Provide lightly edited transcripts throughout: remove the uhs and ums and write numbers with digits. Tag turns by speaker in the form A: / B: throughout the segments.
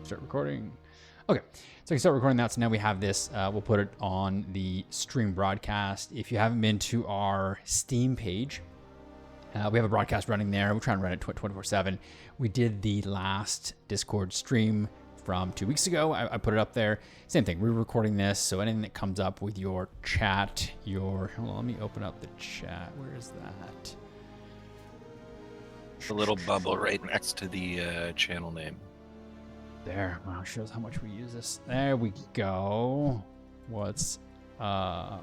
A: Start recording. Okay, so I can start recording that. So now we have this. We'll put it on the stream broadcast. If you haven't been to our Steam page, we have a broadcast running there. We're trying to run it 24/7. We did the last Discord stream from 2 weeks ago. I put it up there. Same thing. We're recording this, so anything that comes up with your chat, hold on, let me open up the chat. Where is that?
B: The little bubble right next to the channel name.
A: There. Wow, shows how much we use this. There we go. What's when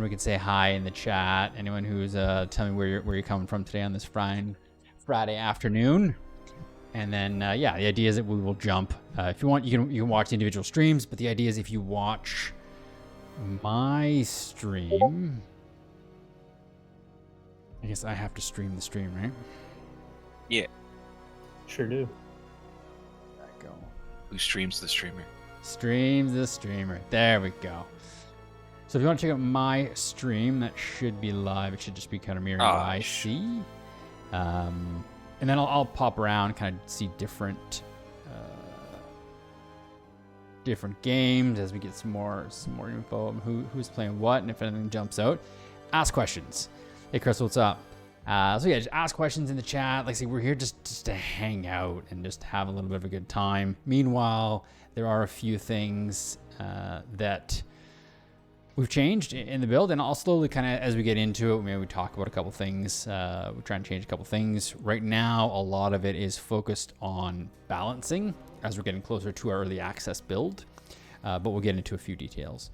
A: we can say hi in the chat. Anyone who's tell me where you're coming from today on this Friday afternoon. And then the idea is that we will jump. If you want, you can watch the individual streams, but the idea is if you watch my stream, I guess I have to stream the stream, right?
B: Yeah.
C: Sure do.
A: There we go.
B: Who streams the streamer?
A: Streams the streamer. There we go. So if you want to check out my stream, that should be live. It should just be kind of mirroring what I see. And then I'll pop around, kind of see different games as we get some more info on who's playing what, and if anything jumps out, ask questions. Hey Chris, what's up? Just ask questions in the chat. Like I say, we're here just to hang out and just have a little bit of a good time. Meanwhile, there are a few things that we've changed in the build, and I'll slowly kind of, as we get into it, maybe we talk about a couple things. We're trying to change a couple things. Right now, a lot of it is focused on balancing as we're getting closer to our early access build, but we'll get into a few details.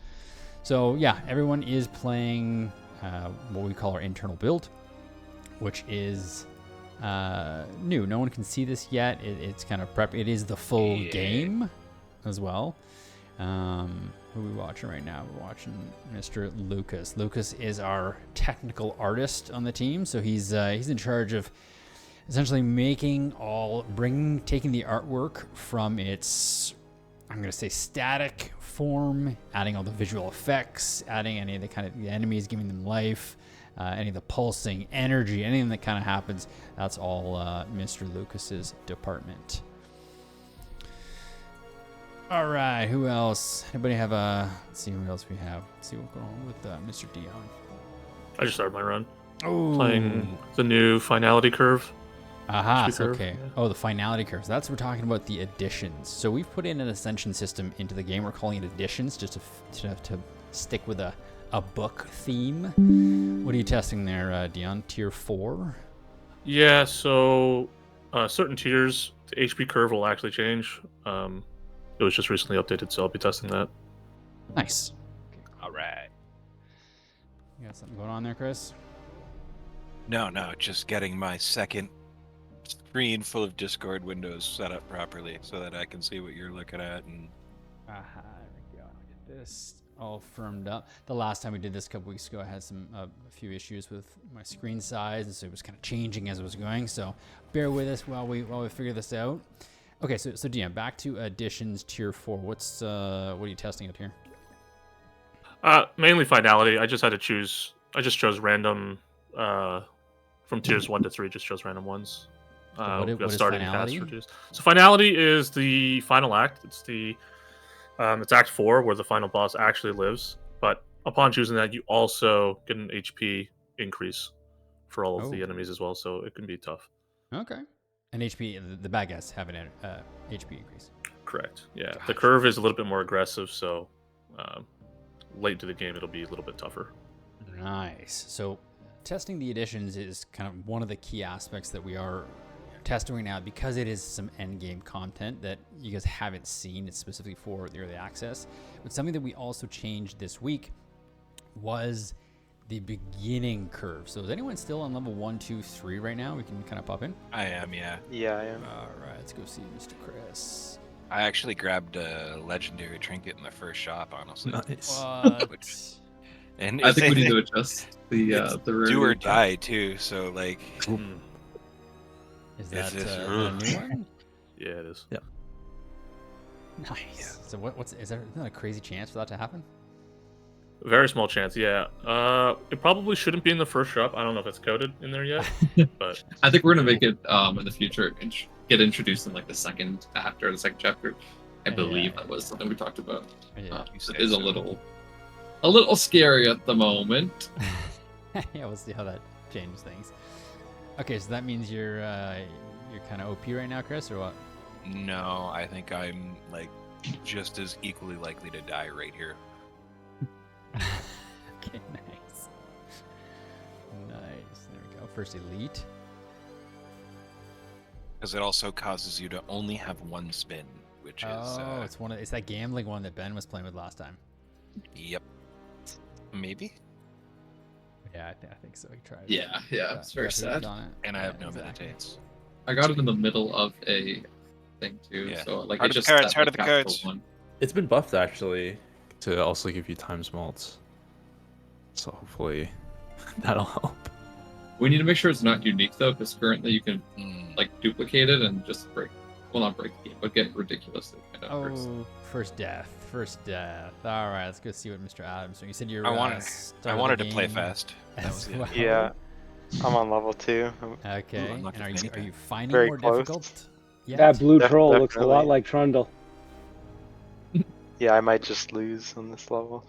A: So yeah, everyone is playing what we call our internal build, which is new. No one can see this yet. It's kind of prep. It is the full game as well. Who are we watching right now? We're watching Mr. Lucas. Lucas is our technical artist on the team, so he's in charge of essentially taking the artwork from its, I'm going to say, static form, adding all the visual effects, adding any of the enemies, giving them life, any of the pulsing energy, anything that kind of happens. That's all Mr. Lucas's department. All right, who else? Anybody have let's see who else we have. Let's see what's going on with Mr. Dion.
C: I just started my run.
A: Oh,
C: Playing the new finality curve.
A: Aha,
C: curve,
A: okay. Yeah. Oh, the finality curves. That's what we're talking about, the additions. So we've put in an ascension system into the game. We're calling it additions just to stick with a book theme. What are you testing there, Dion? Tier 4?
C: Yeah, so certain tiers, the HP curve will actually change. It was just recently updated, so I'll be testing that.
A: Nice. Okay, all right. You got something going on there, Chris?
B: No, just getting my second screen full of Discord windows set up properly so that I can see what you're looking at. And
A: there we go. Get this all firmed up. The last time we did this a couple weeks ago, I had a few issues with my screen size, and so it was kind of changing as it was going. So bear with us while we figure this out. Okay, so Dion, back to additions tier 4. What are you testing out here?
C: Mainly finality. I just chose random from tiers 1 to 3. Just chose random ones.
A: What is finality?
C: So finality is the final act. It's Act 4 where the final boss actually lives. But upon choosing that, you also get an HP increase for all of the enemies as well. So it can be tough.
A: Okay. And HP, the bad guys have an HP increase.
C: Correct. Yeah.
A: Gotcha.
C: The curve is a little bit more aggressive, so late into the game it'll be a little bit tougher.
A: Nice. So testing the additions is kind of one of the key aspects that we are testing right now, because it is some end game content that you guys haven't seen. It's specifically for the early access. But something that we also changed this week was the beginning curve. So is anyone still on level 1, 2, 3 right now? We can kind of pop in.
B: I am, yeah.
D: Yeah, I am.
A: All right, let's go see Mr. Chris.
B: I actually grabbed a legendary trinket in the first shop, honestly.
E: Nice.
A: What?
B: And
E: I think we need to adjust the rarity.
B: Do or die too. So like,
A: Is that
B: Is this
A: a new one?
C: Yeah, it is.
E: Yeah.
A: Nice. So is there a crazy chance for that to happen?
C: Very small chance, yeah. It probably shouldn't be in the first shop. I don't know if it's coded in there yet, but
E: I think we're gonna make it in the future get introduced in like the second act or the second chapter. I believe that was something we talked about.
A: Yeah.
E: It is a little scary at the moment.
A: Yeah, we'll see how that changes things. Okay, so that means you're kind of OP right now, Chris, or what?
B: No, I think I'm like just as equally likely to die right here.
A: Okay, nice. Nice. There we go. First elite.
B: Because it also causes you to only have one spin, which is
A: it's that gambling one that Ben was playing with last time.
B: yep. Maybe.
A: Yeah, I think so. He tried.
E: Yeah, it's very sad.
A: On it.
B: And I
A: Yeah,
B: have no
A: exactly.
B: meditates.
E: I got it in the middle of a thing too,
B: Yeah.
E: so like
B: Heart
E: it
B: of the
E: just
B: cards,
E: set
B: heart
E: the
B: of the
E: capital
B: cards.
E: one.
D: It's been buffed actually to also give you time malts. So hopefully that'll help.
E: We need to make sure it's not unique though, because currently you can
B: Mm.
E: like duplicate it and just break. Well, not break the game, but get ridiculous.
A: Oh, first death. All right, let's go see what Mr. Adams. So you said you're.
B: I wanted
A: the
B: to play
A: game
B: fast. That
A: as
B: was it.
A: well.
F: Yeah, I'm on level 2.
A: Okay.
B: I'm not
A: And
B: gonna make
A: are
B: it.
A: you finding
F: Very
A: more
F: close.
A: difficult? Yet?
G: That blue troll looks a lot
F: Definitely.
G: like Trundle.
F: Yeah, I might just lose on this level.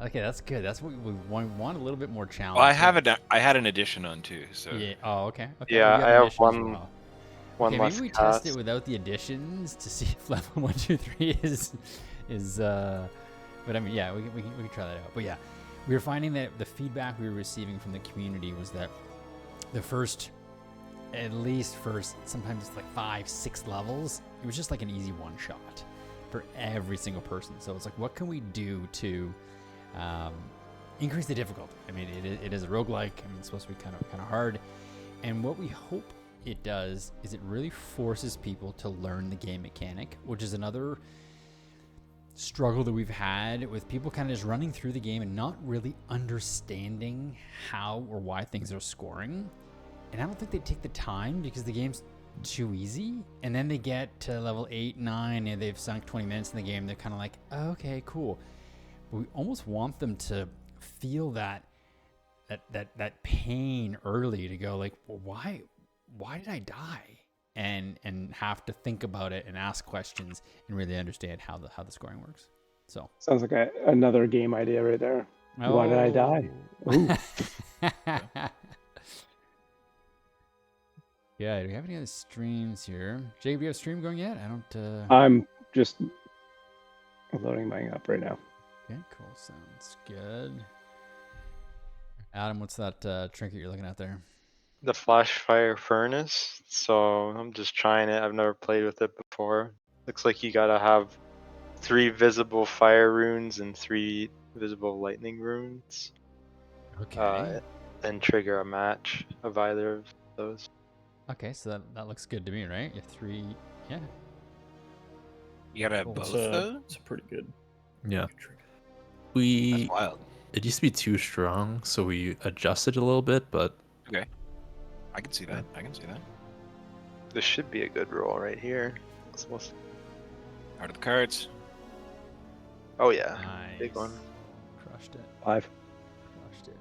A: Okay, that's good. That's what we want a little bit more challenge.
B: Well, I had an addition on too, so
A: Yeah. Oh, okay.
F: Yeah,
A: you
F: I
A: an
F: have
A: addition as
F: one-
A: well.
F: One
A: Okay,
F: less
A: maybe we
F: cast.
A: test it without the additions to see if level 1, 2, 3 is. But I mean, yeah, we can try that out. But yeah, we were finding that the feedback we were receiving from the community was that the first, sometimes it's like 5, 6 levels, it was just like an easy one shot for every single person. So it's like, what can we do to increase the difficulty? I mean, it is a roguelike. I mean, it's supposed to be kind of hard. And what we hope it does is it really forces people to learn the game mechanic, which is another struggle that we've had with people kind of just running through the game and not really understanding how or why things are scoring. And I don't think they take the time because the game's too easy. And then they get to level 8, 9, and they've sunk 20 minutes in the game. They're kind of like, oh, okay, cool. But we almost want them to feel that pain early to go like, well, why did I die? And have to think about it and ask questions and really understand how the scoring works. So
G: Sounds like another game idea right there. Why did I die? Ooh.
A: Yeah, do we have any other streams here? Jacob, you have a stream going yet? I don't
G: I'm just loading mine up right now.
A: Okay, cool. Sounds good. Adam, what's that trinket you're looking at there?
F: The flash fire furnace. So I'm just trying it. I've never played with it before. Looks like you gotta have 3 visible fire runes and 3 visible lightning runes.
A: Okay.
F: And trigger a match of either of those.
A: Okay, so that looks good to me, right? You have 3. Yeah.
B: you gotta have
A: Cool.
B: both
H: It's
B: those.
H: it's a pretty good.
D: Yeah.
H: trick.
D: We
B: That's wild.
D: it used to be too strong, so we adjusted a little bit, but
B: Okay, I can see that.
F: This should be a good roll right here.
B: Heart of the cards.
F: Oh yeah,
A: Nice.
F: big one.
A: Crushed it.
G: 5.
A: Crushed it.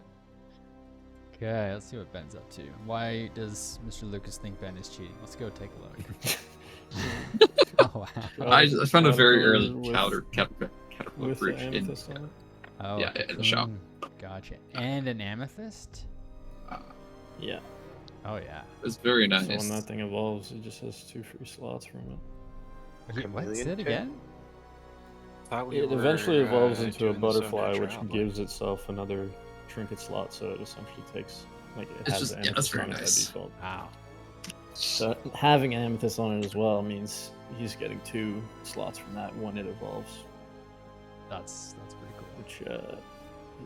A: Okay, let's see what Ben's up to. Why does Mr. Lucas think Ben is cheating? Let's go take a look. Oh, wow.
E: I found a very
H: Caterpillar
E: early
H: with-
E: caterpillar
H: with the
E: bridge in.
H: amethyst on it.
A: Oh,
E: Yeah, in the shop.
A: Gotcha. And an amethyst?
H: Yeah.
A: Oh, yeah.
E: It's very nice.
H: So when that thing evolves, it just has 2 free slots from it.
A: Okay, what? Say
F: Chameleon
A: it
F: kit?
A: again?
B: Thought we
H: It
B: were,
H: eventually evolves into a
B: doing this under
H: butterfly, which
B: trial, but-
H: gives itself another trinket slot. So it essentially takes it
E: It's
H: has
E: just-
H: the
E: yeah, that's
H: amethyst
E: very
H: on it by
E: nice.
H: default.
A: Wow.
H: So having an amethyst on it as well means he's getting 2 slots from that when it evolves,
A: That's pretty cool.
H: which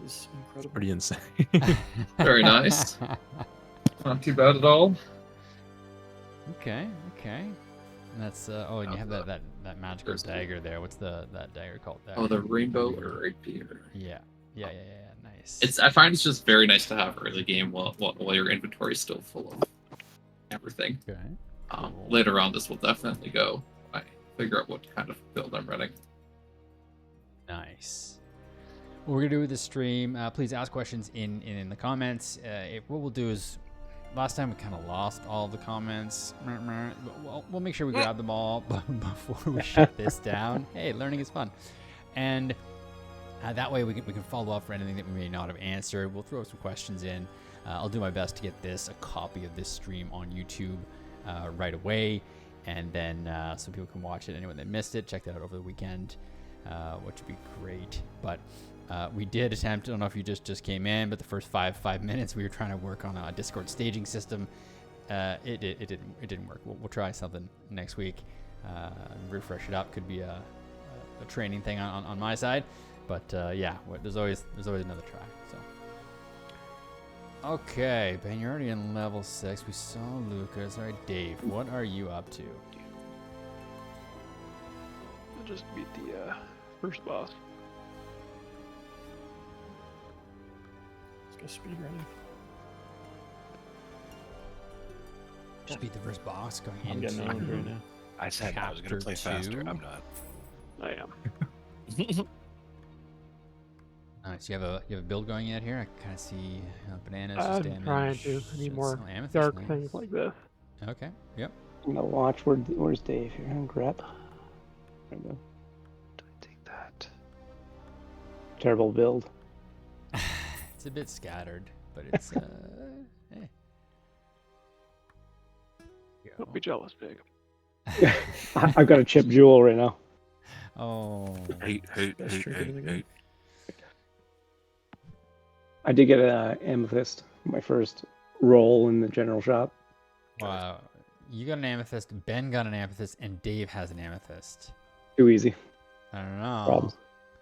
H: is incredible.
D: pretty insane.
E: Very nice. Not too bad at all.
A: Okay. And that's and you have that magical
E: Crystal.
A: dagger there. What's that dagger called there?
E: Oh, the rainbow rapier.
A: Yeah. Nice.
E: I find it's just very nice to have early game while your inventory is still full of everything.
A: Okay. Cool.
E: Later on, this will definitely go. I figure out what kind of build I'm running.
A: Nice. what we're gonna do with this stream, please ask questions in the comments. What we'll do is, last time we kind of lost all the comments. We'll make sure we grab them all before we shut this down. Hey, learning is fun, and that way we can follow up for anything that we may not have answered. We'll throw some questions in. I'll do my best to get a copy of this stream on YouTube right away, and then so people can watch it. Anyone that missed it, check that out over the weekend, which would be great. But we did attempt, I don't know if you just came in, but the first five minutes we were trying to work on a Discord staging system. It didn't work. We'll try something next week, refresh it up. Could be a training thing on my side, but yeah, there's always another try. So okay, Ben, you're already in level 6. We saw Lucas. All right, Dave, what are you up to?
I: I'll just beat the first boss.
H: Let's go speed running.
A: Just beat the first boss going
H: I'm
A: into.
H: getting on right now.
B: I said I was going to play
A: Chapter
B: faster.
A: 2.
B: I'm not.
I: I am.
A: Nice. You have a build going yet here? I kind of see bananas.
I: I'm
A: damage.
I: trying to. I need more
A: some amethyst,
I: dark
A: nice.
I: things like this.
A: Okay. Yep.
G: I'm gonna watch. Where's Dave here? Grab. There we go.
F: Take that.
G: Terrible build.
A: It's a bit scattered, but it's hey.
I: Don't be jealous, Big.
G: I've got a chip jewel right now.
A: Oh.
B: Hey.
G: I did get an amethyst, my first roll in the general shop.
A: Wow. You got an amethyst, Ben got an amethyst, and Dave has an amethyst.
G: Too easy.
A: I don't know.
G: Problems.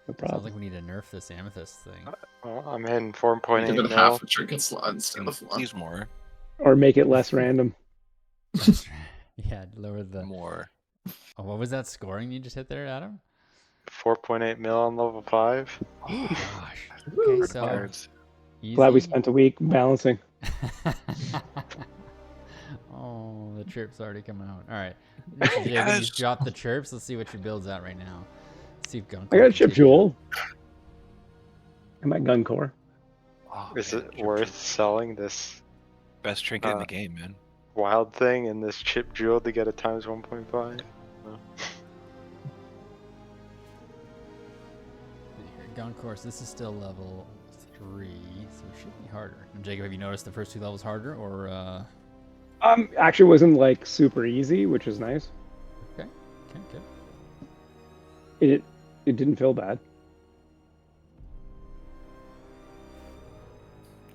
G: No
A: Sounds
G: problem.
A: like we need to nerf this amethyst thing.
F: Well, I'm in 4.8
E: Give it
F: mil.
E: half a trinket slot instead of one.
B: Please more.
G: Or make it less random.
A: Yeah, lower the.
B: More.
A: Oh, what was that scoring you just hit there, Adam?
F: 4.8 mil on level 5.
A: Oh gosh. Okay, so
F: Cards.
G: Glad we
A: easy.
G: spent a week balancing.
A: Oh, the chirps already come out. All right. Mr. Jacob,
B: Yes.
A: you just dropped the chirps. Let's see what your build's at right now. Let's see if Gun
G: I got a
A: can
G: chip
A: take it.
G: jewel. And my gun core.
B: Oh,
F: Is
B: man,
F: it
B: your
F: worth selling this
B: best trinket in the game, man?
F: wild thing and this chip jewel to get a times 1.5?
A: Gun course. This is still level 3, so it should be harder. And Jacob, have you noticed the first 2 levels harder, or?
G: Actually wasn't like super easy, which was nice.
A: Okay, good.
G: It didn't feel bad.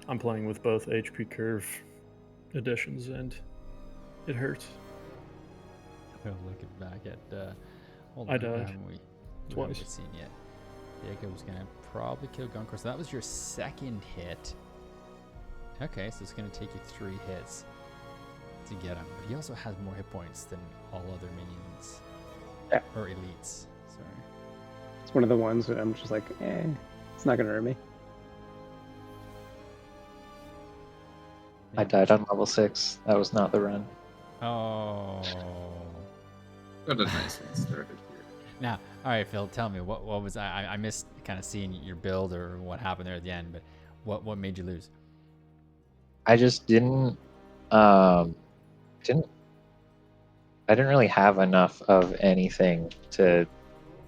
H: I'm playing with both HP curve editions, and it hurts.
A: Looking back at. Hold
H: I
A: on,
H: died
A: haven't we
H: twice.
A: haven't seen yet. Jacob's gonna probably kill Gun course. So that was your second hit. Okay, so it's gonna take you 3 hits to get him. But he also has more hit points than all other minions.
G: Yeah.
A: Or elites. Sorry.
G: It's one of the ones that I'm just like, it's not gonna hurt me.
J: I died on level 6. That was not the run.
A: Oh.
E: Got a nice one started here.
A: Now, all right, Phil. Tell me what was I missed kind of seeing your build or what happened there at the end. But what made you lose?
J: I just didn't I didn't really have enough of anything to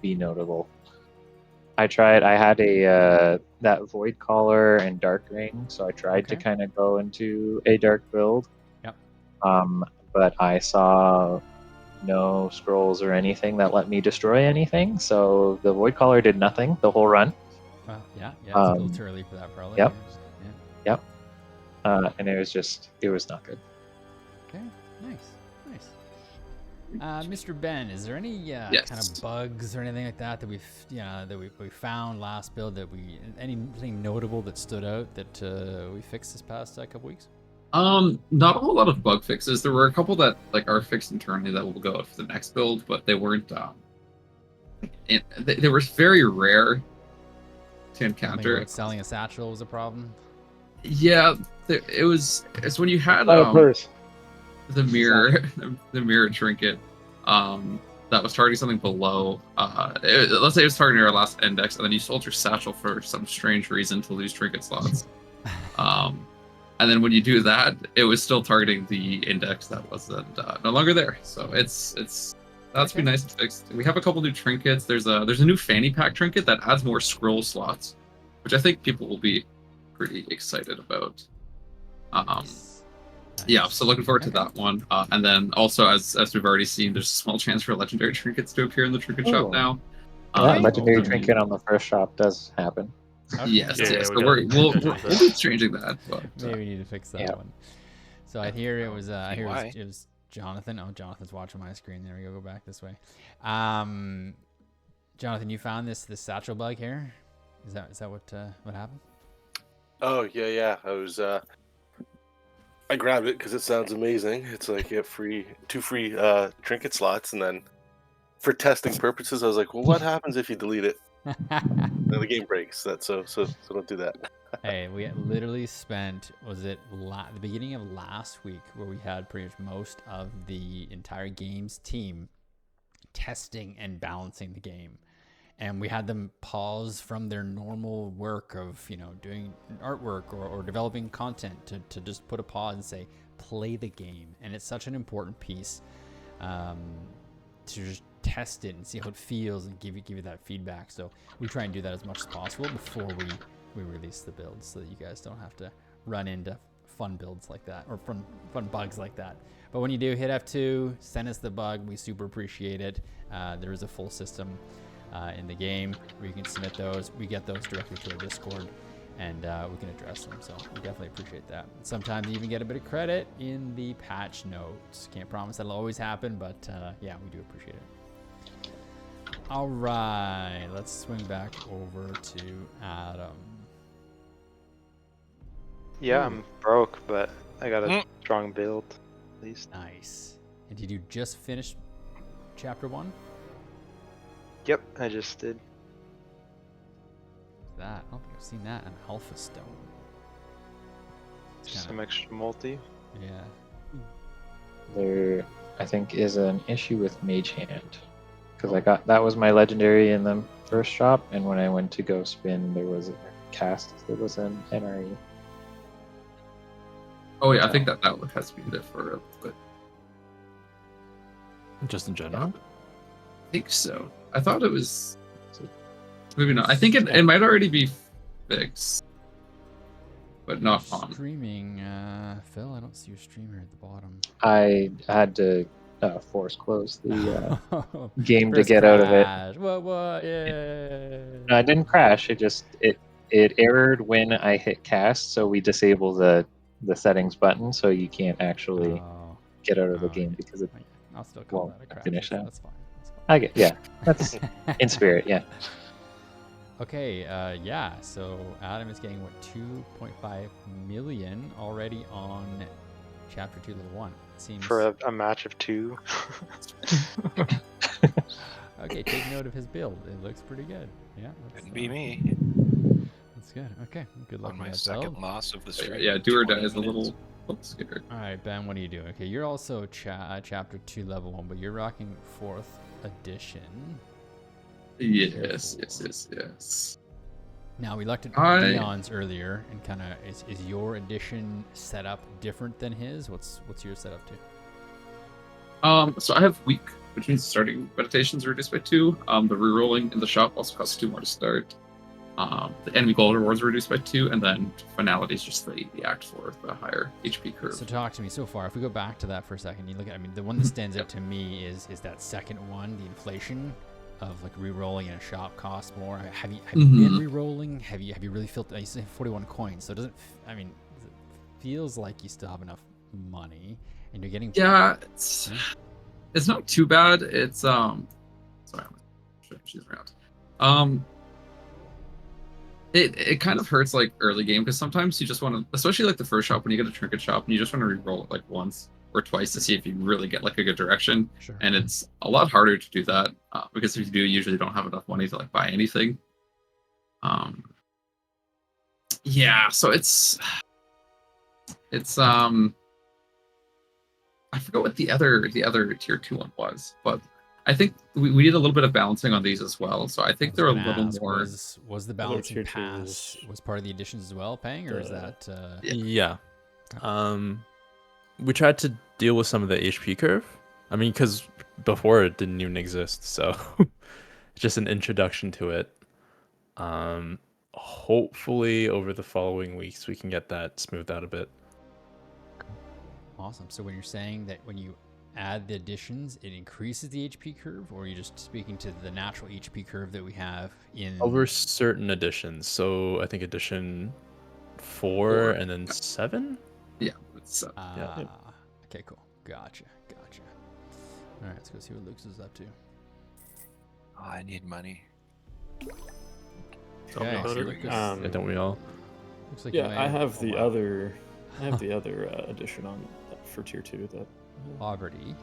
J: be notable. I had a that Void Collar and Dark Ring, so I tried to
A: Okay.
J: kind of go into a dark build.
A: Yep.
J: But I saw no scrolls or anything that let me destroy anything, so the Void Collar did nothing the whole run.
A: Well, yeah, it's a little too early for that, probably.
J: Yep.
A: Yeah.
J: And it was not good.
A: Okay, nice. Mr. Ben, is there any
E: Yes.
A: kind of bugs or anything like that we found last build anything notable that stood out that we fixed this past couple weeks?
E: Not a whole lot of bug fixes. There were a couple that are fixed internally that will go out for the next build, but they weren't. They were very rare to encounter.
A: Selling a satchel was a problem.
E: Yeah, it's when you had
G: Not a purse.
E: the mirror trinket. that was targeting something below. Let's say it was targeting our last index, and then you sold your satchel for some strange reason to lose trinket slots. And then when you do that, it was still targeting the index that wasn't no longer there. So it's that's been nice and fixed. We have a couple new trinkets. There's a new fanny pack trinket that adds more scroll slots, which I think people will be pretty excited about. Yeah, so looking forward to that one. And then also, as we've already seen, there's a small chance for legendary trinkets to appear in the trinket shop now.
J: Yeah, legendary trinket on the first shop does happen.
A: Okay.
E: Yes,
C: Yeah,
E: yes.
C: we
E: So
C: gotta
E: we'll
C: change that.
E: be changing that. But,
A: Maybe we need to fix that one. So I hear it was it was Jonathan. Oh, Jonathan's watching my screen. There we go. Go back this way. Jonathan, you found this satchel bug here. Is that what happened?
K: Oh yeah. I grabbed it because it sounds amazing. It's like you have two free trinket slots, and then for testing purposes, I was like, well, what happens if you delete it? And the game breaks. So don't do that.
A: Hey, we literally spent, was it the beginning of last week, where we had pretty much most of the entire games team testing and balancing the game. And we had them pause from their normal work of, doing artwork or developing content to just put a pause and say, play the game. And it's such an important piece to just test it and see how it feels and give you that feedback. So we try and do that as much as possible before we release the builds, so that you guys don't have to run into fun builds like that, or fun bugs like that. But when you do hit F2, send us the bug. We super appreciate it. There is a full system in the game where you can submit those. We get those directly to our Discord, and we can address them. So we definitely appreciate that. Sometimes you even get a bit of credit in the patch notes. Can't promise that'll always happen, but yeah, we do appreciate it. All right, let's swing back over to Adam.
F: Yeah, I'm broke, but I got a strong build, at least.
A: Nice. And did you just finish chapter 1?
F: Yep, I just did.
A: That, I don't think I've seen that on Alpha Stone.
F: Some extra multi.
A: Yeah.
J: There, I think, is an issue with Mage Hand. Because that was my legendary in the first shop, and when I went to go spin, there was a cast. There was an NRE.
E: Oh yeah, I think that has been there for a little bit.
D: Just in general?
E: I think so. I thought it was maybe not. I think it might already be fixed, but not on.
A: Streaming, Phil, I don't see your streamer at the bottom.
J: I had to force close the game to get out of it.
A: What? Yeah.
J: No, I didn't crash. It just it errored when I hit cast, so we disable the settings button, so you can't actually get out of the game because it
A: I'll still call
J: won't
A: that a crash.
J: finish that.
A: That's fine.
J: I get, yeah, that's in spirit, yeah.
A: Okay, yeah. So Adam is getting 2.5 million already on chapter 2, level 1. Seems
F: for a match of 2.
A: Okay, take note of his build. It looks pretty good. Yeah,
B: Couldn't be me.
A: That's good. Okay, good luck
B: On
A: with
B: my
A: that
B: second
A: build.
B: loss of the stream.
E: Yeah, do or die
B: 20
E: is a little
B: minutes.
E: scary.
A: All right, Ben, what are you doing? Okay, you're also chapter 2, level 1, but you're rocking 4th edition.
E: Yes.
A: Now, we looked at Leon's earlier, and kind of is your edition setup different than his? What's your setup too?
E: So I have weak, which means starting meditations are reduced by 2. The rerolling in the shop also costs 2 more to start. The enemy gold rewards are reduced by 2, and then finality is just the act 4, the higher HP curve.
A: So talk to me so far. If we go back to that for a second, you look at, the one that stands out to me is that second one, the inflation of like re-rolling in a shop costs more. Have you been re-rolling? Have you really felt? You still have 41 coins, so it doesn't. It feels like you still have enough money, and you're getting.
E: Yeah, it's not too bad. It's sorry, she's around. It kind of hurts like early game because sometimes you just want to, especially like the first shop when you get a trinket shop and you just want to re-roll it like once or twice to see if you really get like a good direction.
A: Sure.
E: And it's a lot harder to do that because if you do, you usually don't have enough money to like buy anything. Yeah, so it's I forgot what the other tier 2 one was, but I think we need a little bit of balancing on these as well. So I think they're a
A: gonna
E: little
A: ask,
E: more.
A: was the balancing pass was part of the additions as well, Pang, or is that
E: Yeah.
D: Yeah. We tried to deal with some of the HP curve. I mean, because before it didn't even exist, so just an introduction to it. Hopefully over the following weeks we can get that smoothed out a bit.
A: awesome? So when you're saying that when you add the additions, it increases the HP curve, or are you just speaking to the natural HP curve that we have in
D: Over certain editions. So I think edition 4 and then 7?
E: Yeah. It's,
D: yeah.
A: Okay, cool. Gotcha. All right, let's go see what Luke's is up to.
B: Oh, I need money.
C: Tell me
A: Okay,
C: about
A: so
C: it.
A: Lucas,
D: Yeah, don't we all?
A: looks like you
H: Yeah,
A: may
H: I have
A: oh,
H: the
A: wow.
H: other. I have the other addition on for tier 2 that.
A: Poverty.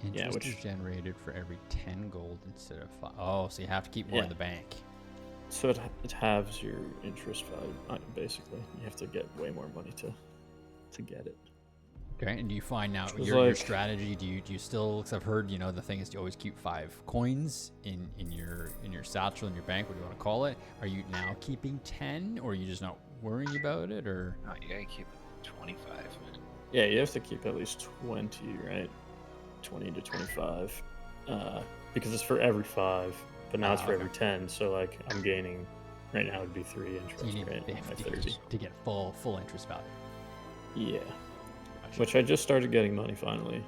A: Interest
H: which-
A: is generated for every 10 gold instead of 5. Oh, so you have to keep more in
H: Yeah.
A: the bank.
H: So it halves your interest value. Basically, you have to get way more money to get it.
A: Okay, and do you find now
H: Which was
A: your
H: like-
A: strategy? Do you still? Because I've heard the thing is to always keep 5 coins in your satchel in your bank. What do you want to call it? Are you now keeping 10, or are you just not worrying about it, or?
B: No, you gotta keep 25.
H: Yeah, you have to keep at least 20, right? 20 to 25, because it's for every 5, but now it's for
A: okay.
H: every 10. So like I'm gaining. Right now it'd be 3 interest,
A: You need
H: right? on my
A: 50
H: 30.
A: to get full interest value.
H: Yeah.
A: Gotcha.
H: Which I just started getting money finally,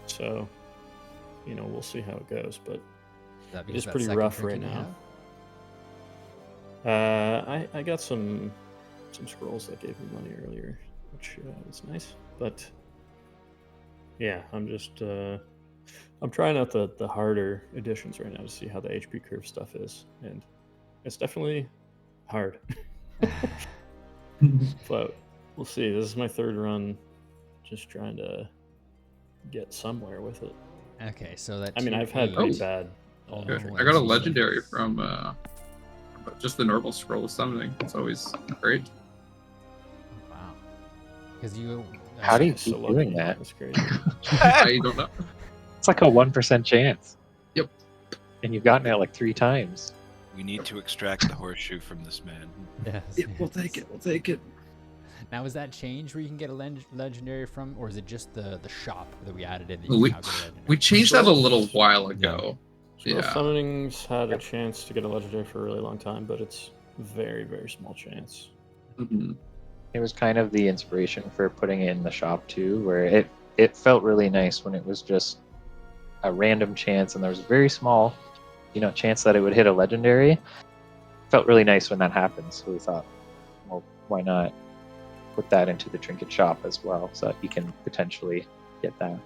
H: so we'll see how it goes. But
A: Is that because
H: it's
A: that
H: pretty
A: second
H: rough right
A: trinket you
H: now. I got some scrolls that gave me money earlier, which was nice. But yeah, I'm just I'm trying out the harder editions right now to see how the HP curve stuff is, and it's definitely hard. But we'll see. This is my 3rd run, just trying to get somewhere with it.
A: Okay, so that.
H: I mean,
A: tier
H: I've had
A: 8
H: pretty bad.
A: all
E: Good.
A: normal
E: I got a
A: XP.
E: legendary from just the normal scroll summoning. It's always great.
A: Wow. Because you.
J: How do you
H: So
J: keep
H: lucky.
J: doing that?
H: That's crazy.
E: I don't know.
J: It's like a 1% chance.
E: Yep.
J: And you've gotten it like 3 times.
B: We need to extract the horseshoe from this man.
A: Yes.
E: Yeah, we'll take it. We'll take it.
A: Now, is that changed where you can get a legendary from, or is it just the shop that we added in? That
E: Well,
A: you
E: we-
A: can now get a legendary?
E: We changed that a little while ago.
H: Scroll
E: Yeah.
H: Summoning's had a chance to get a legendary for a really long time, but it's very, very small chance.
E: Mhm.
J: It was kind of the inspiration for putting it in the shop too, where it felt really nice when it was just a random chance and there was a very small, chance that it would hit a legendary. Felt really nice when that happened, so we thought, well, why not put that into the trinket shop as well, so that you can potentially get that.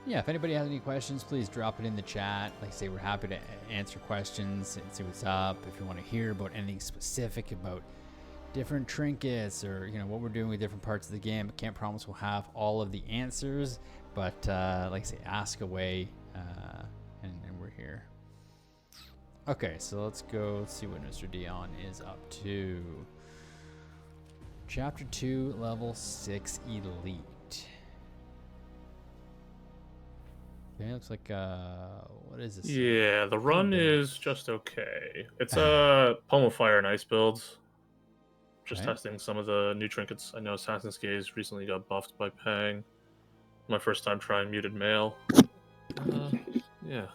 A: Yeah, if anybody has any questions, please drop it in the chat. Like I say, we're happy to answer questions and see what's up. If you want to hear about anything specific about different trinkets or what we're doing with different parts of the game, I can't promise we'll have all of the answers, but like I say, ask away, and we're here. Okay, so let's see what Mr. Dion is up to. Chapter 2, level 6 elite. Okay, looks like what is this?
C: Yeah, the run is just okay. It's a Poem of Fire and Ice build. Just
A: Okay.
C: testing some of the new trinkets. I know Assassin's Gaze recently got buffed by Pang. My first time trying Muted Mail. Yeah.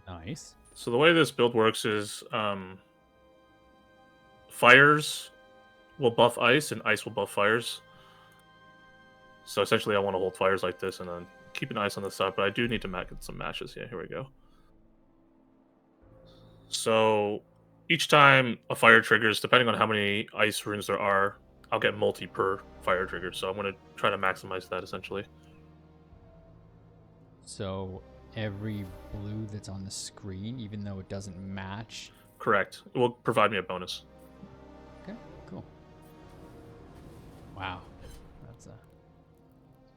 A: Nice.
C: So the way this build works is fires will buff ice and ice will buff fires. So essentially I want to hold fires like this and then keep an ice on the side, but I do need to get some matches. Yeah, here we go. So each time a fire triggers, depending on how many ice runes there are, I'll get multi per fire trigger. So I'm going to try to maximize that essentially.
A: So every blue that's on the screen, even though it doesn't match.
C: Correct. It will provide me a bonus.
A: Okay, cool. Wow, that's a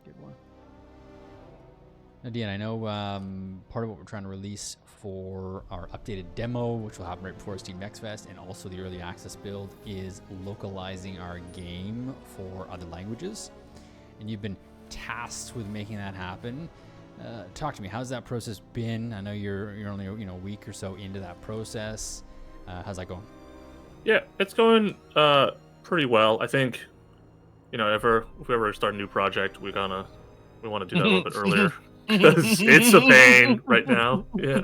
A: good one. Now, Dean, I know part of what we're trying to release for our updated demo, which will happen right before Steam Next Fest, and also the early access build, is localizing our game for other languages. And you've been tasked with making that happen. Talk to me. How's that process been? I know you're only a week or so into that process. How's that going?
C: Yeah, it's going pretty well. I think, if we ever start a new project, we want to do that a little bit earlier because it's a pain right now. Yeah.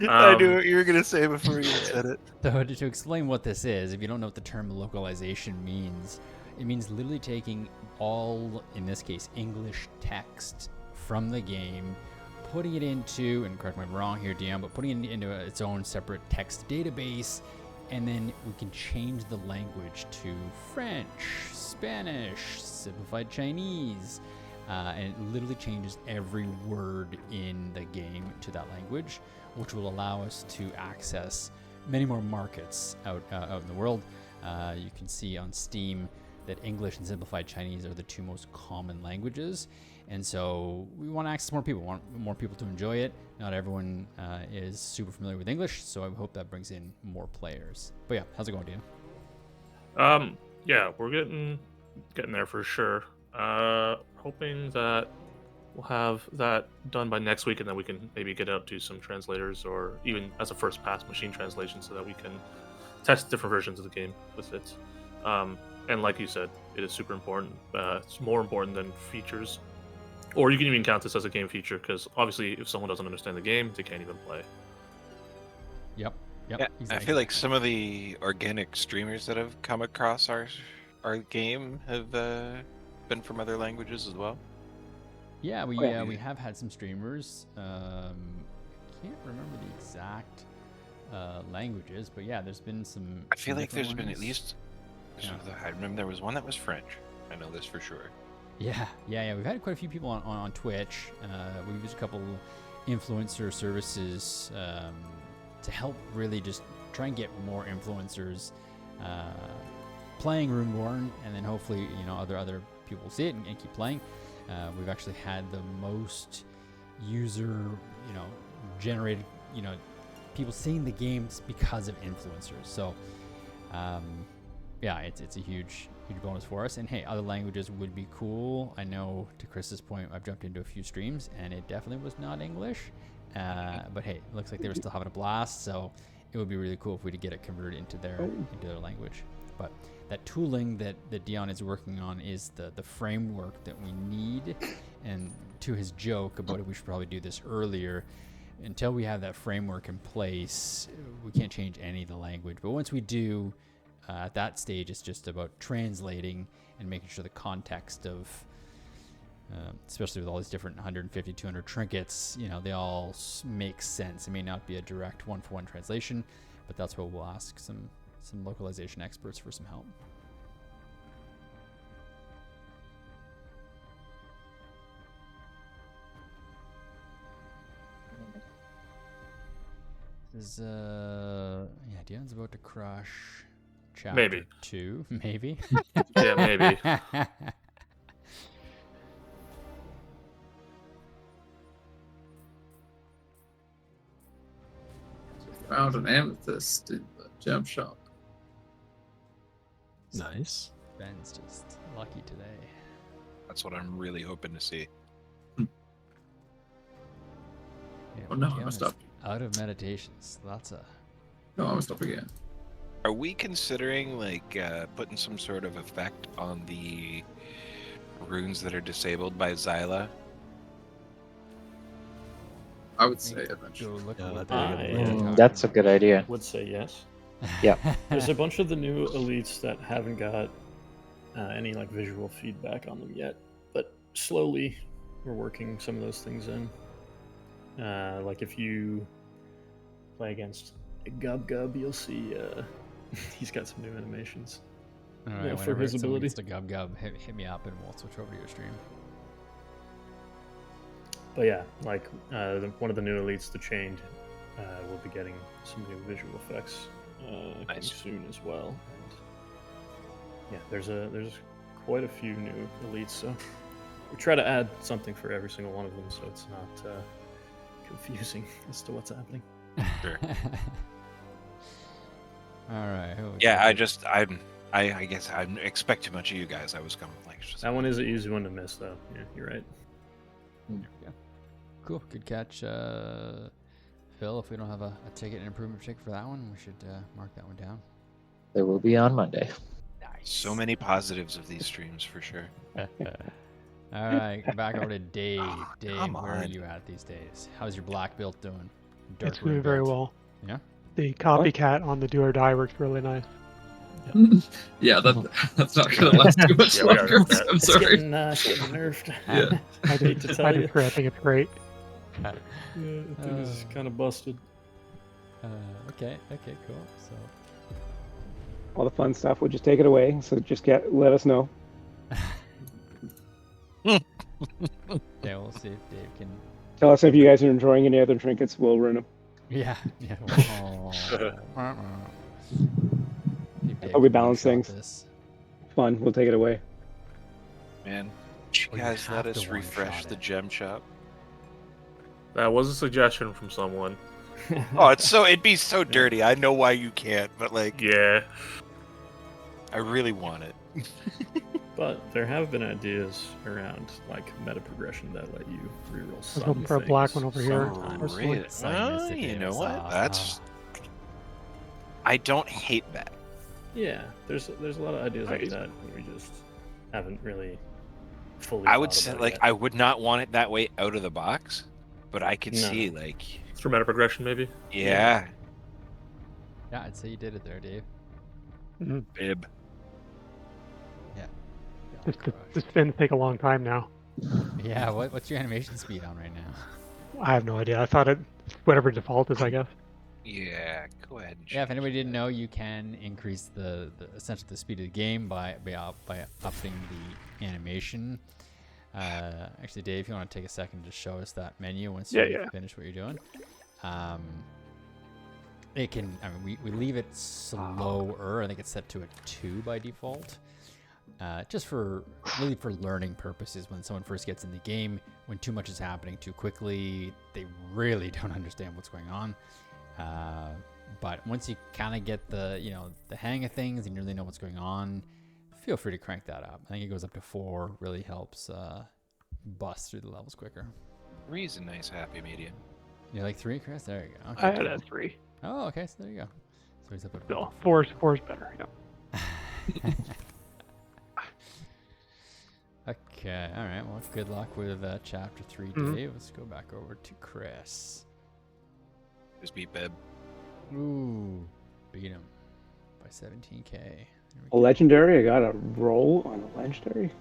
B: I knew what you were gonna say before you said it.
A: So to explain what this is, if you don't know what the term localization means, it means literally taking all, in this case, English text from the game, putting it into, and correct me if I'm wrong here, DM, but putting it into its own separate text database, and then we can change the language to French, Spanish, simplified Chinese, and it literally changes every word in the game to that language, which will allow us to access many more markets out in the world. You can see on Steam that English and simplified Chinese are the two most common languages. And so we want to access more people, want more people to enjoy it. Not everyone is super familiar with English, so I hope that brings in more players. But yeah, how's it going, Dan?
C: Yeah, we're getting there for sure. Hoping that we'll have that done by next week, and then we can maybe get out to some translators, or even as a first pass machine translation, so that we can test different versions of the game with it. And like you said, it is super important. It's more important than features. Or you can even count this as a game feature, because obviously if someone doesn't understand the game, they can't even play.
A: Yep.
B: Yeah,
A: Exactly.
B: I feel like some of the organic streamers that have come across our game have been from other languages as well.
A: Yeah, we have had some streamers. Can't remember the exact languages, but yeah, there's been some.
B: I feel like there's been at
A: ones.
B: least.
A: Yeah.
B: I remember there was one that was French. I know this for sure.
A: Yeah. We've had quite a few people on Twitch. We've used a couple influencer services to help really just try and get more influencers playing Runeborn, and then hopefully other people will see it and keep playing. We've actually had the most user generated people seeing the games because of influencers. So yeah, it's a huge bonus for us. And hey, other languages would be cool. I know, to Chris's point, I've jumped into a few streams and it definitely was not English. But hey, it looks like they were still having a blast. So it would be really cool if we could get it converted into their language. But that tooling that Dion is working on is the framework that we need. And to his joke about it, we should probably do this earlier. Until we have that framework in place, we can't change any of the language. But once we do, at that stage, it's just about translating and making sure the context of, especially with all these different 150, 200 trinkets, they all make sense. It may not be a direct one-for-one translation, but that's what we'll ask some localization experts for some help. This is Dion's about to crush chapter
C: Maybe
A: 2, maybe.
C: Yeah, maybe.
E: Found an amethyst in the gem shop.
D: Nice.
A: Ben's just lucky today.
B: That's what I'm really hoping to see.
A: Yeah,
E: Oh no, I
A: Dion
E: messed
A: is
E: up.
A: out of meditations.
E: No, I messed up again.
B: Are we considering putting some sort of effect on the runes that are disabled by Xyla?
E: I would say eventually.
A: Go look
D: Yeah,
A: at what
D: that'd be a
A: they're
D: good
A: talking
J: That's a
A: about.
J: good idea.
H: Would say yes.
J: Yeah.
H: There's a bunch of the new elites that haven't got any visual feedback on them yet, but slowly we're working some of those things in. If you play against Gub Gub, you'll see he's got some new animations.
A: All right,
H: for
A: whenever
H: his
A: someone
H: ability.
A: gets to Gub Gub, hit me up and we'll switch over to your stream.
H: But yeah, one of the new elites, the Chained, will be getting some new visual effects coming
B: Nice.
H: soon as well. And yeah, there's quite a few new elites, so we try to add something for every single one of them, so it's not confusing as to what's happening.
B: Sure.
A: All right.
B: Yeah, I guess I expect too much of you guys. I was going like just
H: That one is an easy one to miss, though. Yeah, you're right.
A: Cool. Good catch, Phil. If we don't have a ticket and improvement check for that one, we should mark that one down.
J: There will be on Monday.
A: Nice.
B: so many positives of these streams for sure.
A: All right, back over to Dave.
B: Oh,
A: Dave,
B: come
A: where are
B: on.
A: you at these days? How's your black build doing?
I: It's
A: Rune
I: doing very
A: build?
I: well.
A: Yeah?
I: The copycat on the do or die works really nice.
E: Yeah, that's not gonna last too much
C: Yeah, we already
E: longer.
C: heard that.
E: I'm
H: It's
E: sorry.
H: getting nerfed.
E: Yeah.
I: I
H: hate to
I: just,
H: tell
I: I
H: you.
I: disagree. I think it's great.
H: Yeah, the thing is kind of busted.
A: Okay, cool. So,
G: All the fun stuff, we'll just take it away. So just let us know.
A: yeah, we'll see if Dave can.
G: Tell us if you guys are enjoying any other trinkets. We'll run them.
A: Yeah.
G: How we balance things. Fun. We'll take it away.
B: Man, you
A: Or you
B: guys
A: have
B: let
A: to
B: us refresh
A: one-shot
B: the
A: it.
B: gem shop.
C: That was a suggestion from someone.
B: Oh, it'd be so dirty. I know why you can't, but like,
C: Yeah.
B: I really want it.
H: But there have been ideas around like meta progression that let you reroll some
I: hoping for a black
H: things
I: one over here.
H: sometimes.
B: Really?
A: Silence
B: Oh,
A: the
B: you
A: Dave
B: know what?
A: saw.
B: That's. I don't hate that.
H: Yeah, there's a lot of ideas like
I: Right.
H: that that we just haven't really fully.
B: I would
H: thought
B: say
H: about
B: like
H: yet.
B: I would not want it that way out of the box, but I could
H: No.
B: see like,
C: For meta progression, maybe.
B: yeah,
A: Yeah, I'd say you did it there, Dave.
B: bib.
I: The spins take a long time now.
A: Yeah, what's your animation speed on right now?
I: I have no idea. I thought it whatever default is, I guess.
B: Yeah, go ahead. And
A: Yeah, if
B: change
A: anybody
B: that.
A: didn't know, you can increase the essentially the speed of the game by upping the animation. Actually, Dave, if you want to take a second to show us that menu once you
I: Yeah.
A: finish what you're doing. It can. I mean, we leave it slower. I think it's set to a 2 by default. Just for learning purposes. When someone first gets in the game, when too much is happening too quickly, they really don't understand what's going on. But once you kind of get the hang of things and you really know what's going on, feel free to crank that up. I think it goes up to 4. Really helps bust through the levels quicker.
B: 3 is a nice happy medium.
A: You like 3, Chris? There you go.
I: I
A: Okay.
I: had a 3.
A: Oh, okay. So there you go. So he's up at
I: No, 4's better. Yeah.
A: Okay, all right. Well, good luck with chapter 3,
I: Mhm.
A: Dave. Let's go back over to Chris.
B: Just beat bib.
A: Ooh, beat him by 17k. There we
G: A
A: go.
G: legendary. I got a roll on a legendary.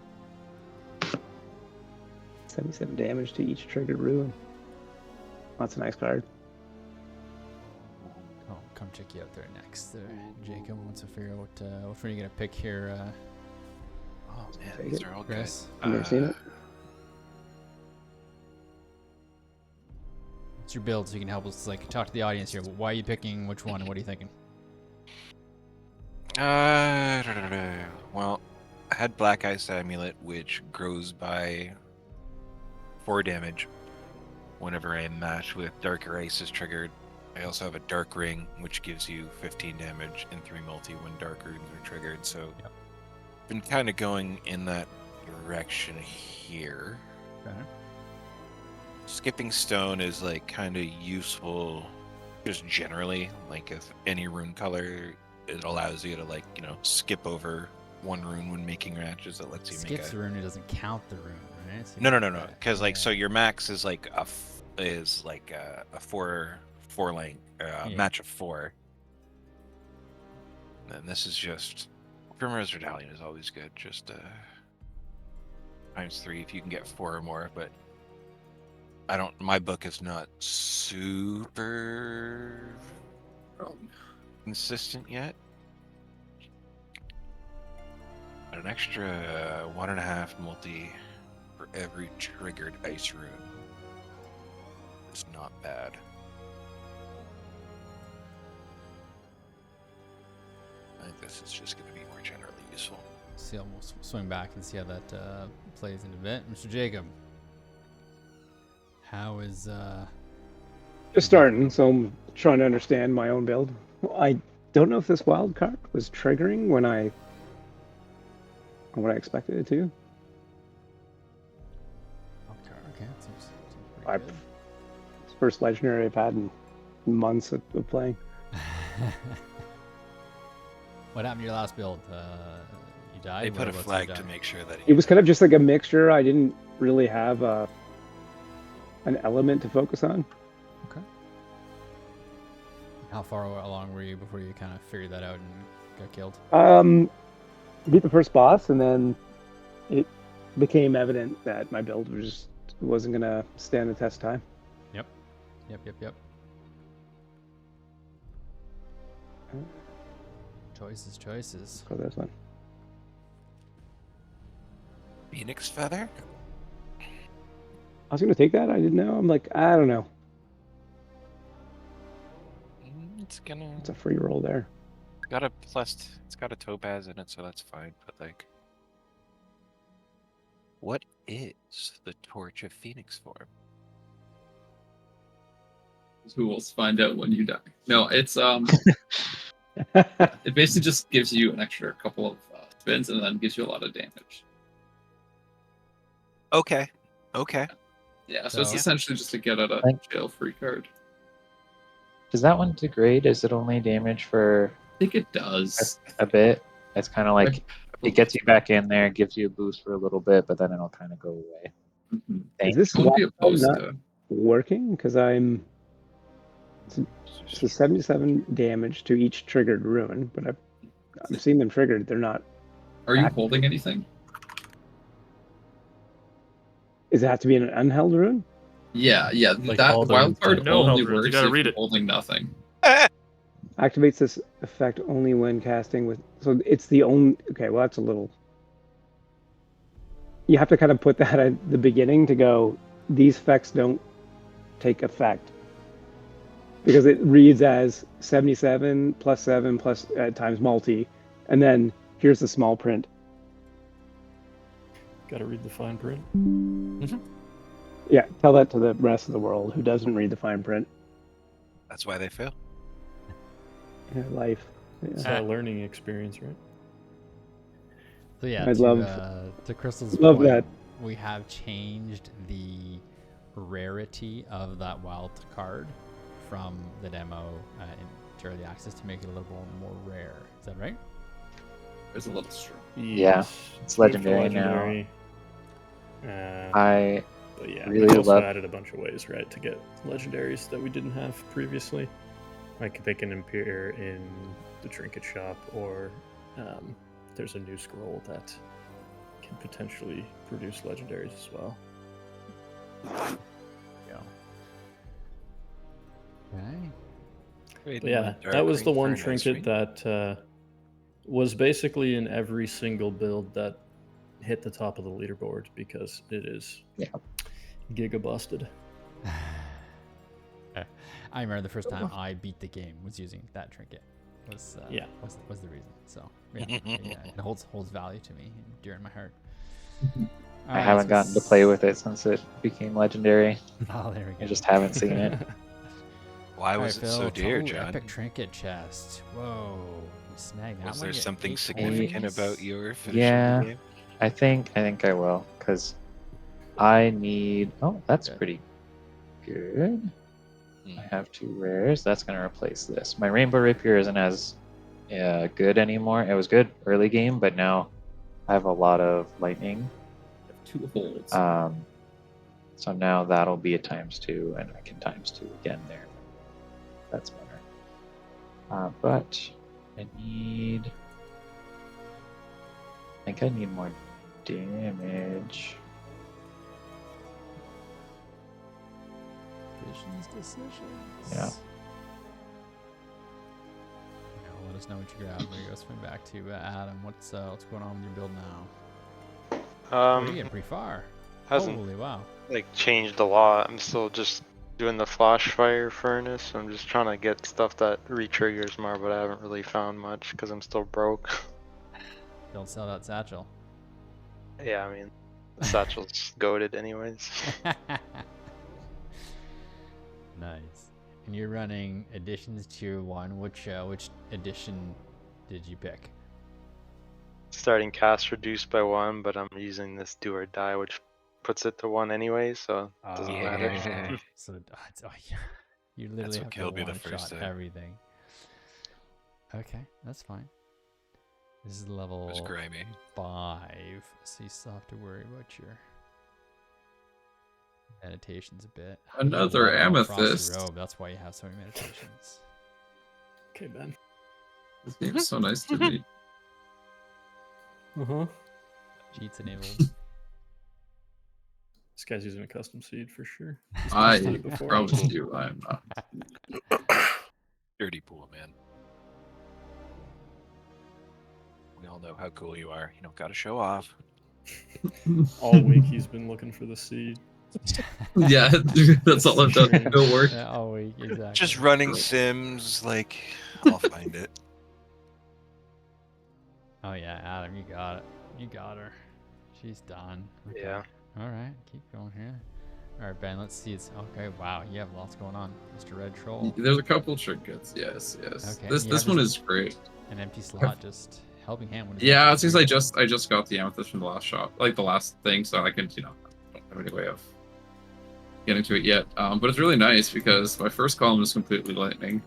G: 77 damage to each triggered rune. That's a nice card.
A: Oh, come check you out there next. Jacob wants to figure out what one are you gonna pick here,
B: Oh man,
G: Take
B: these
G: it.
B: are all
A: Chris.
B: good.
G: I've never seen it.
A: What's your build so you can help us talk to the audience here? Why are you picking which one and what are you thinking?
B: Well, I had Black Ice Amulet, which grows by 4 damage whenever I match with Darker Ice is triggered. I also have a Dark Ring, which gives you 15 damage in 3 multi when Dark Runes are triggered. So, been kind of going in that direction here.
A: Okay.
B: Skipping Stone is kind of useful, just generally. If any rune color, it allows you to skip over one rune when making matches. It lets you
A: Skips
B: make
A: the rune, it doesn't count the rune, right? So
B: No.
A: okay,
B: Because
A: yeah.
B: so your max is a 4 length match of 4. And this is just Primrose Rebellion is always good. Just ×3 if you can get 4 or more. But my book is not super consistent yet. But an extra 1.5 multi for every triggered ice rune. It's not bad. I think this is just going to be more generally useful.
A: See, we'll swing back and see how that plays in a bit. Mr. Jacob, how is
G: Just starting, so I'm trying to understand my own build. I don't know if this wild card was triggering when I what I expected it to.
A: Okay, seems
G: I-
A: pretty good.
G: It's the first legendary I've had in months of playing.
A: What happened to your last build? You died?
B: They put a
A: Whereabouts you
B: flag to
A: died?
B: make sure that
G: It was kind of just like a mixture. I didn't really have an element to focus on.
A: Okay. How far along were you before you kind of figured that out and got killed?
G: Beat the first boss, and then it became evident that my build wasn't gonna stand the test of time.
A: Yep. Choices.
G: Go this one.
B: Phoenix feather.
G: I was gonna take that. I didn't know. I'm like, I don't know.
B: It's gonna.
G: It's a free roll there.
B: Got a plus. It's got a topaz in it, so that's fine. But like, what is the Torch of Phoenix form?
E: We'll find out when you die. No, it's it basically just gives you an extra couple of spins and then gives you a lot of damage.
B: Okay.
E: Yeah, so it's
A: So-
E: essentially just a get out of
J: Like-
E: jail free card.
J: Does that one degrade? Is it only damage for
E: I think it does.
J: a bit? It's kind of like it gets you back in there, gives you a boost for a little bit, but then it'll kind of go away.
E: Mhm.
G: Is this
E: I wouldn't be
G: wild
E: opposed
G: not
E: to.
G: working? Because it's a 77 damage to each triggered rune, but I'm seeing them triggered. They're not.
E: Are you holding anything?
G: Does it have to be an unheld rune?
E: Yeah.
H: Like
E: That
H: all the
E: wild card
C: no
E: only
C: held runes, you
E: works
C: gotta
E: if
C: read
E: you're
C: it.
E: holding nothing.
G: Activates this effect only when casting with. So it's the only. Okay, well that's a little. You have to kind of put that at the beginning to go. These effects don't take effect because it reads as 77 plus 7 plus times multi, and then here's the small print.
H: Got to read the fine print.
G: Yeah, tell that to the rest of the world who doesn't read the fine print.
B: That's why they fail.
G: Yeah, life.
H: It's
G: Yeah.
H: a learning experience, right?
A: So yeah,
G: I'd
A: to Crystal's
G: love
A: point,
G: that.
A: we have changed the rarity of that wild card from the demo into early access to make it a little more rare. Is that right?
E: It's a little strong.
J: Yeah, it's
H: moved to
J: legendary now.
H: legendary.
J: I
H: But yeah,
J: really
H: we also
J: love-
H: added a bunch of ways, right, to get legendaries that we didn't have previously. Like they can appear in the trinket shop, or there's a new scroll that can potentially produce legendaries as well.
A: Okay.
H: But yeah, that was the one trinket that was basically in every single build that hit the top of the leaderboard because it is giga busted.
A: I remember the first time I beat the game was using that trinket. Was the reason. So yeah, it holds value to me and dear in my heart.
J: I haven't gotten to play with it since it became legendary.
A: Oh, there we go.
J: I just haven't seen it.
B: Why
A: All
B: was
A: right,
B: it so
A: Phil,
B: dear,
A: ooh,
B: John?
A: Epic trinket chest. Whoa, you snagged that
B: Was
A: one.
B: there
A: You get
B: something
A: 8
B: significant
A: coins?
B: about your finishing
J: Yeah.
B: the game?
J: I think I will, because I need. Oh, that's
A: Good.
J: pretty good. I have 2 rares. That's gonna replace this. My Rainbow Rapier isn't as good anymore. It was good early game, but now I have a lot of lightning.
E: 2 holds.
J: So now that'll be a ×2, and I can ×2 again there. That's better. But I think I need more damage.
A: Decisions.
J: Yeah.
A: Let us know what you grab. We're gonna swing back to Adam. What's going on with your build now? You're getting pretty far.
F: Hasn't
A: Holy wow.
F: like changed a lot. I'm still just doing the flash fire furnace. I'm just trying to get stuff that re-triggers more, but I haven't really found much because I'm still broke.
A: Don't sell that satchel.
F: Yeah, I mean, the satchel's goated anyways.
A: Nice. And you're running additions tier 1. Which edition did you pick?
F: starting cast reduced by 1, but I'm using this do or die, which puts it to 1 anyway, so it doesn't matter.
B: Yeah.
A: So yeah. You literally
B: what
A: have to
B: killed me the
A: one
B: first
A: shot
B: time.
A: everything. Okay, that's fine. This is
B: It was
A: level
B: grimy.
A: 5, so you still have to worry about your meditations a bit.
E: Another
A: Wow, Frosty
E: amethyst.
A: Robe, that's why you have so many meditations.
H: Okay, Ben.
E: This game's so nice to me.
H: Uh huh.
A: Cheats enabled.
H: This guy's using a custom seed for sure.
E: I
H: done it before.
E: promise you, I'm not.
B: Dirty pool, man. We all know how cool you are. You don't gotta show off.
H: All week he's been looking for the seed.
E: Yeah, that's all I've done. No work.
A: Yeah, all week, exactly.
B: Just running Sims, like, I'll find it.
A: Oh yeah, Adam, you got it. You got her. She's done. Okay.
F: Yeah.
A: All right, keep going here. All right, Ben. Let's see. It's okay. Wow, you have lots going on, Mr. Red Troll.
E: There's a couple trinkets. Yes.
A: Okay,
E: This
A: you
E: this
A: have
E: one is great.
A: An empty slot, just helping hand. When it's
E: Yeah,
A: empty.
E: it's because I just got the amethyst from the last shop, like the last thing, so I can, I don't have any way of getting to it yet. But it's really nice because my first column is completely lightning,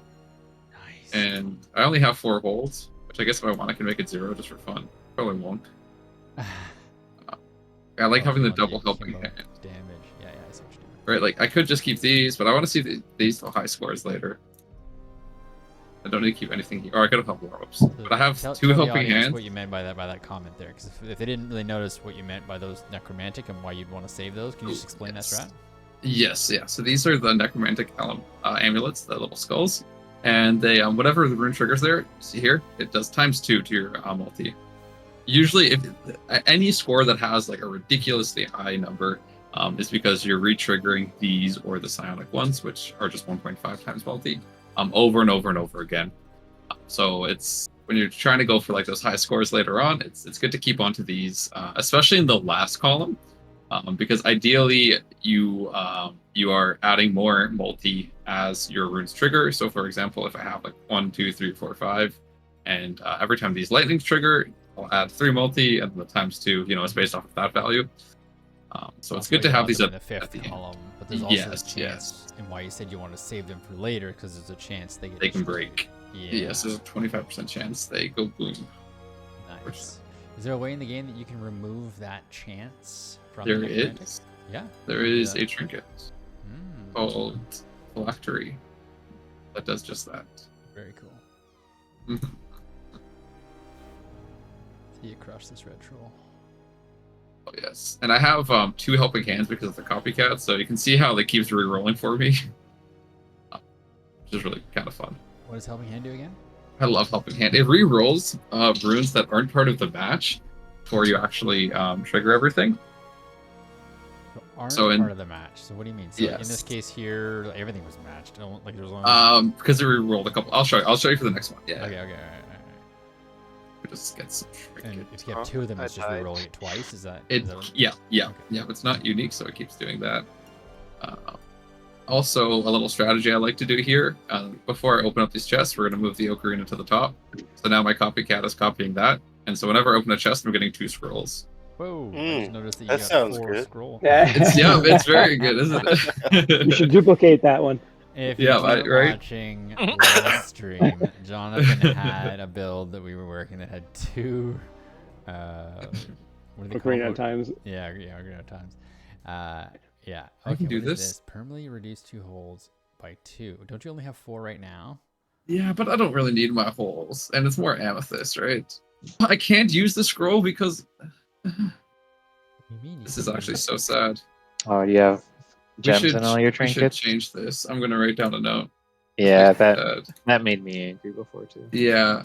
A: Nice.
E: and I only have 4 holds, which I guess if I want I can make it 0 just for fun. Probably won't. I like having the double helping hand.
A: Damage. Yeah, I see what you're doing.
E: Right, like I could just keep these, but I want to see these high scores later. I don't need to keep anything here. Or I could have helped warm-ups.
A: So
E: But I have
A: tell
E: 2
A: the
E: helping
A: audience
E: hands.
A: what you meant by that comment there, because if they didn't really notice what you meant by those necromantic and why you'd want to save those, can you just explain that strat?
E: Yes, yeah. So these are the necromantic amulets, the little skulls, and they whatever the rune triggers there. See here, it does ×2 to your multi. Usually, if any score that has like a ridiculously high number is because you're re-triggering these or the psionic ones, which are just 1.5 times multi, over and over and over again. So it's when you're trying to go for like those high scores later on, it's good to keep onto these, especially in the last column. Because ideally you are adding more multi as your runes trigger. So for example, if I have like 1, 2, 3, 4, 5, and every time these lightnings trigger, I'll add 3 multi, and the ×2, is based off of that value. So it's good to have these
A: in
E: at
A: the fifth
E: at the end.
A: column, but there's also
E: Yes,
A: a chance,
E: yes.
A: and why you said you want to save them for later, because there's a chance they
E: They can
A: destroyed.
E: break.
A: Yeah.
E: Yes, there's a 25% chance they go boom.
A: Nice. Is there a way in the game that you can remove that chance from
E: There
A: the necromantic?
E: is.
A: Yeah.
E: There is
A: Yeah.
E: a trinket
A: Mm,
E: called Phylactery that does just that.
A: very cool.
E: Mhm.
A: So you crush this red troll.
E: Oh, yes. And I have 2 helping hands because of the copycat, so you can see how it keeps re-rolling for me. Which is really kind of fun.
A: What does helping hand do again?
E: I love helping hand. It re-rolls runes that aren't part of the match before you actually trigger everything.
A: Aren't
E: So
A: part of the match. So what do you mean? So in this
E: Yes.
A: case here, everything was matched. Like there was only.
E: Because it re-rolled a couple. I'll show you for the next one. Yeah.
A: Okay. All right.
E: Just get some
A: And
E: trinket.
A: if you have 2 of them,
F: I
A: it's just
F: died.
A: re-rolling it twice. Is that?
E: It
A: is that what-
E: yeah.
A: Okay.
E: Yeah, it's not unique, so it keeps doing that. Also, a little strategy I like to do here. Before I open up these chests, we're going to move the ocarina to the top. So now my copycat is copying that, and so whenever I open a chest, I'm getting 2 scrolls.
A: Whoa! I just noticed that you
K: that
A: got
K: sounds
A: 4
K: good.
A: scroll.
E: It's very good, isn't it?
G: You should duplicate that one.
A: If
E: Yeah,
A: you weren't
E: right?
A: watching last stream, Jonathan had a build that we were working that had 2. What are they
G: Ocarina
A: called?
G: of Times.
A: Yeah, Ocarina of Times. Yeah.
E: I can
A: Okay,
E: do
A: what is
E: this.
A: Permanently reduce 2 holds by 2. Don't you only have 4 right now?
E: Yeah, but I don't really need my holes, and it's more amethyst, right? I can't use the scroll because
A: What do you mean? You
E: this is
A: can
E: actually
A: use-
E: so sad.
J: Oh, do you have
E: We
J: gems
E: should,
J: in all your
E: we should
J: trinkets?
E: change this. I'm gonna write down a note.
J: Yeah,
E: Like
J: that that made me angry before too.
E: Yeah,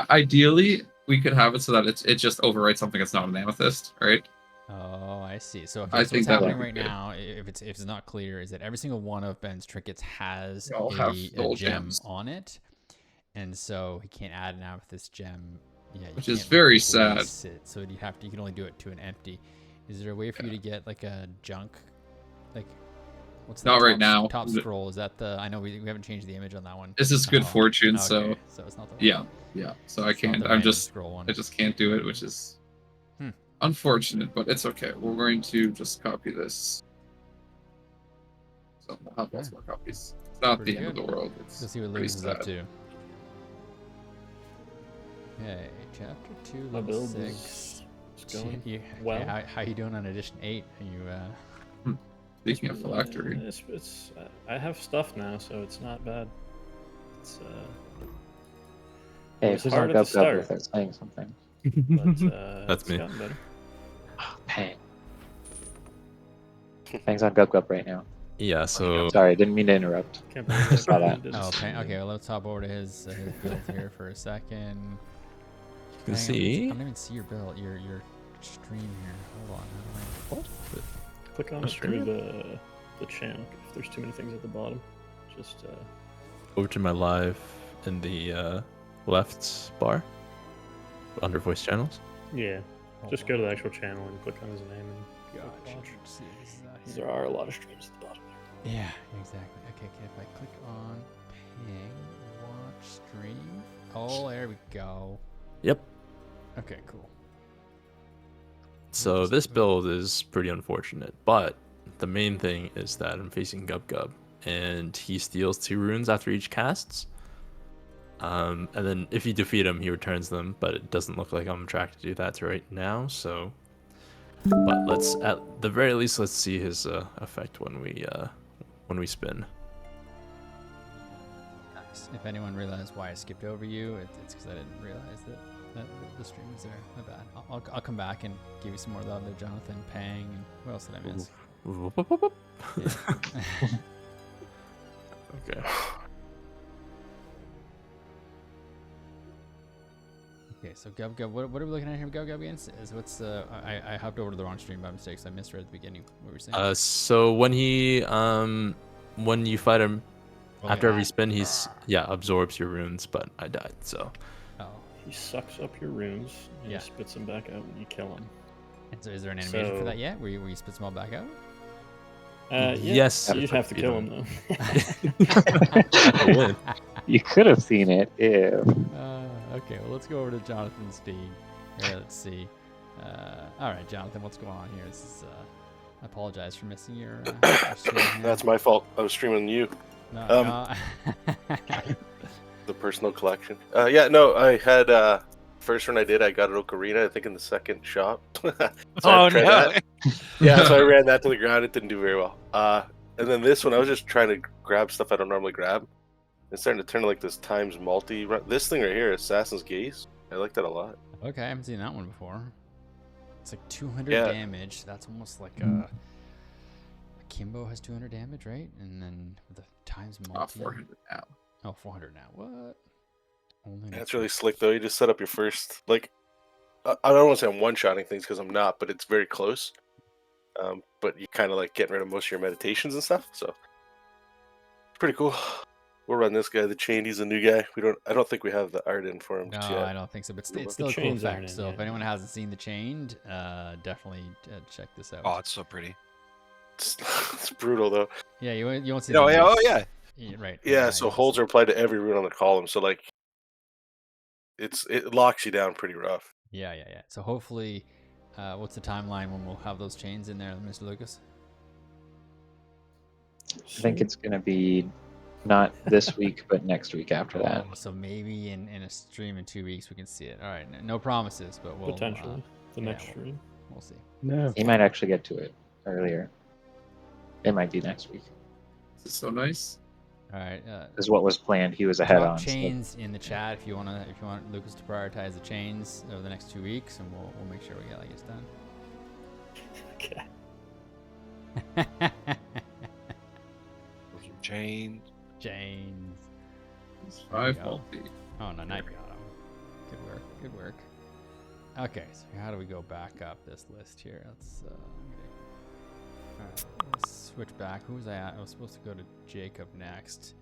E: ideally we could have it so that it just overwrites something that's not an amethyst, right?
A: Oh, I see. So,
E: I
A: okay, so
E: think
A: what's
E: that would
A: happening
E: be
A: right
E: good.
A: now, if it's not clear, is that every single one of Ben's trinkets has
E: They all have
A: a
E: gold
A: gem
E: gems.
A: on it, and so he can't add an amethyst gem. Yeah, you
E: Which is
A: can't
E: very sad.
A: place it, so you can only do it to an empty. Is there a way for you to get like a junk, like What's
E: Not
A: the
E: right
A: top,
E: now.
A: top scroll? Is that the? I know we haven't changed the image on that one.
E: This is good
A: Oh,
E: fortune,
A: okay.
E: so
A: So it's not the one.
E: yeah. So
A: It's not the
E: I'm
A: random
E: just
A: scroll one.
E: I just can't do it, which is
A: Hmm.
E: unfortunate, but it's okay. We're going to just copy this. So we'll have lots more copies. It's not
A: Pretty
E: the end of
A: good.
E: the world. It's
A: Let's see what
E: pretty
A: Lucas is up
E: sad.
A: to. Okay, chapter 2,
H: My
A: level
H: build
A: 6.
H: is going
A: You,
H: well.
A: how you doing on edition 8? Are you
E: Speaking of phylactery,
H: It's I have stuff now, so it's not bad. It's
J: Hey,
H: was
J: who's
H: hard
J: on
H: at the
J: Gub Gub
H: start.
J: without saying something?
H: but
D: That's
H: it's
D: me.
H: gotten better.
J: Pang. Pang's on Gub Gub right now.
D: Yeah, so
J: Sorry, didn't mean to interrupt.
H: Can't believe
J: Saw that.
H: I didn't
A: Oh,
H: see
A: okay.
H: anything.
A: Well, let's hop over to his build here for a second.
D: you can
A: Hang on,
D: see.
A: I don't even see your build, your stream here. Hold on. How do
H: Click on it through the channel. If there's too many things at the bottom, just
D: Over to my live in the left bar under voice channels.
H: yeah.
A: Hold
H: Just
A: on.
H: go to the actual channel and click on his name and click
A: Gotcha.
H: watch.
A: Let's see if this is out
H: 'Cause
A: here.
H: there are a lot of streams at the bottom.
A: Yeah, exactly. Okay, if I click on ping, watch, stream. Oh, there we go.
D: Yep.
A: Okay, cool.
D: So this build is pretty unfortunate, but the main thing is that I'm facing Gub Gub, and he steals 2 runes after each casts. And then if you defeat him, he returns them, but it doesn't look like I'm tracked to do that right now. So, but let's at the very least let's see his effect when we spin.
A: Nice. If anyone realized why I skipped over you, it's because I didn't realize that the stream was there. My bad. I'll come back and give you some more love there, Jonathan, Pang, and what else did I miss? Yeah.
D: Okay.
A: Okay, so Gub Gub, what are we looking at here? Gub Gub again? Is what's I hopped over to the wrong stream by mistake, so I missed right at the beginning. What were you saying?
D: So when you fight him,
A: Oh,
D: after
A: yeah.
D: every spin, he's absorbs your runes, but I died, so.
A: Oh,
H: He sucks up your runes and
A: Yeah.
H: he spits them back out when you kill him.
A: and so is there an animation for
H: So-
A: that yet? Where you spit them all back out?
H: Yeah,
D: Yes.
H: you'd have to kill him though.
D: Win.
J: You could have seen it if.
A: Okay, well, let's go over to Jonathan's feed. Here, let's see. All right, Jonathan, what's going on here? This is, I apologize for missing your stream here.
K: That's my fault. I was streaming you,
A: No,
K: the personal collection. Yeah, no, I had first one I did, I got at Ocarina, I think in the second shop. So I had
B: Oh
K: to try
B: no!
K: that. Yeah, so I ran that to the ground. It didn't do very well. And then this one, I was just trying to grab stuff I don't normally grab. It's starting to turn like this times multi. This thing right here, Assassin's Gaze. I like that a lot.
A: Okay, I haven't seen that one before. It's like 200
K: Yeah.
A: damage. That's almost like a Kimbo has 200 damage, right? And then the times multi.
E: 400 now.
A: Oh, 400 now. What? Only
K: That's really slick though. You just set up your first I don't want to say I'm one-shotting things because I'm not, but it's very close. But you kind of like getting rid of most of your meditations and stuff. So pretty cool. We'll run this guy, the chain. He's a new guy. I don't think we have the art in for him
A: No,
K: just yet.
A: I don't think so. But
K: The
A: it's still a cool
H: chains aren't
A: effect.
H: in
A: So if
H: yet.
A: anyone hasn't seen the chained, definitely check this out.
B: Oh, it's so pretty.
K: It's brutal though.
A: Yeah, you won't see.
B: Oh
A: the
B: yeah,
A: names.
B: oh yeah.
A: Yeah, right.
K: Yeah, so
A: you
K: holds
A: see-
K: are applied to every rune on the column. So like, it locks you down pretty rough.
A: Yeah. So hopefully, what's the timeline when we'll have those chains in there, Mr. Lucas?
J: I think it's going to be not this week, but next week after that.
A: Oh, so maybe in a stream in 2 weeks we can see it. All right, no promises, but we'll
H: Potentially. The
A: yeah,
H: next
A: we'll-
H: stream.
A: we'll see.
G: No.
J: He might actually get to it earlier. It might be next week.
E: This is so nice.
A: All right.
J: Because what was planned, he was ahead
A: Drop
J: on. so-
A: chains in the chat if you want Lucas to prioritize the chains over the next 2 weeks, and we'll make sure we get like it's done.
H: Okay.
B: Chain.
A: Chains.
E: It's
A: There you
E: 5
A: go.
E: multi.
A: Oh no, now you got them. Good work. Good work. Okay, so how do we go back up this list here? Let's all right, let's switch back. Who was I at? I was supposed to go to Jacob next.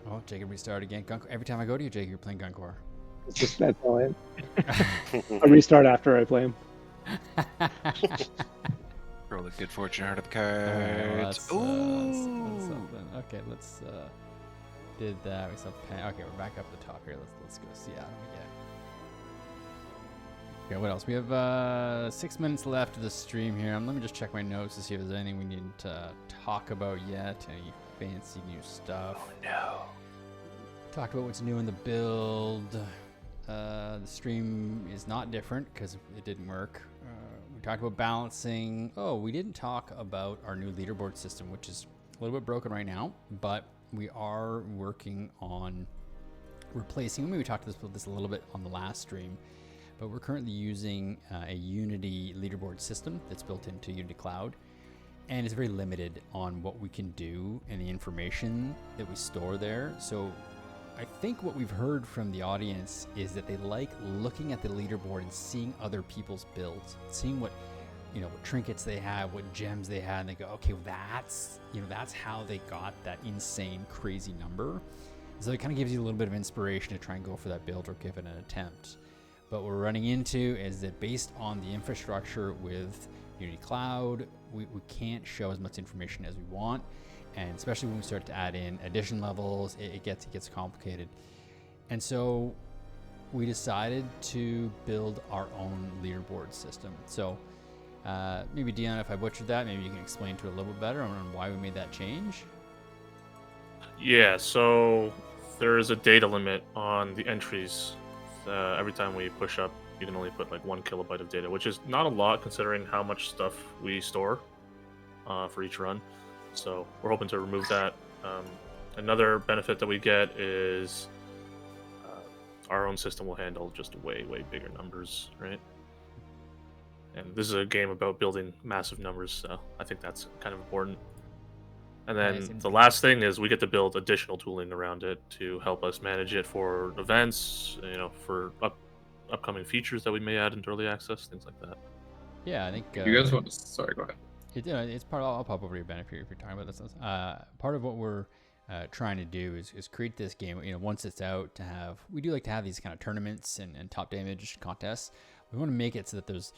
A: Oh, Jacob restarted again. Every time I go to you, Jacob, you're playing Guncor.
G: It's just that's all I. I restart after I play him.
B: Roll the good fortune out of the
A: All right, well,
B: cards.
A: that's
B: Ooh!
A: something. Okay, let's did that. We saw pen. Okay, we're back up at the top here. Let's go see how we get. Okay, what else? We have 6 minutes left of the stream here. Let me just check my notes to see if there's anything we need to talk about yet. Any fancy new stuff?
B: Oh no.
A: Talked about what's new in the build. The stream is not different because it didn't work. We talked about balancing. Oh, we didn't talk about our new leaderboard system, which is a little bit broken right now, but we are working on replacing. Maybe we talked about this a little bit on the last stream, but we're currently using a Unity leaderboard system that's built into Unity Cloud, and it's very limited on what we can do and the information that we store there. So I think what we've heard from the audience is that they like looking at the leaderboard and seeing other people's builds, seeing what trinkets they have, what gems they had, and they go, okay, well, that's how they got that insane, crazy number. So it kind of gives you a little bit of inspiration to try and go for that build or give it an attempt. But what we're running into is that based on the infrastructure with Unity Cloud, we can't show as much information as we want. And especially when we start to add in addition levels, it gets complicated. And so we decided to build our own leaderboard system. So maybe Dion, if I butchered that, maybe you can explain to it a little bit better on why we made that change.
C: Yeah, so there is a data limit on the entries. Every time we push up, you can only put like 1 kilobyte of data, which is not a lot considering how much stuff we store for each run. So we're hoping to remove that. Another benefit that we get is our own system will handle just way bigger numbers, right? And this is a game about building massive numbers, so I think that's kind of important. And then the last thing is we get to build additional tooling around it to help us manage it for events, for upcoming features that we may add into early access, things like that.
A: Yeah, I think.
E: You guys want to? Sorry, go ahead.
A: It's part of. I'll pop over to you, Ben, if you're talking about this. Part of what we're trying to do is create this game. Once it's out, we do like to have these kind of tournaments and top damage contests. We want to make it so that there's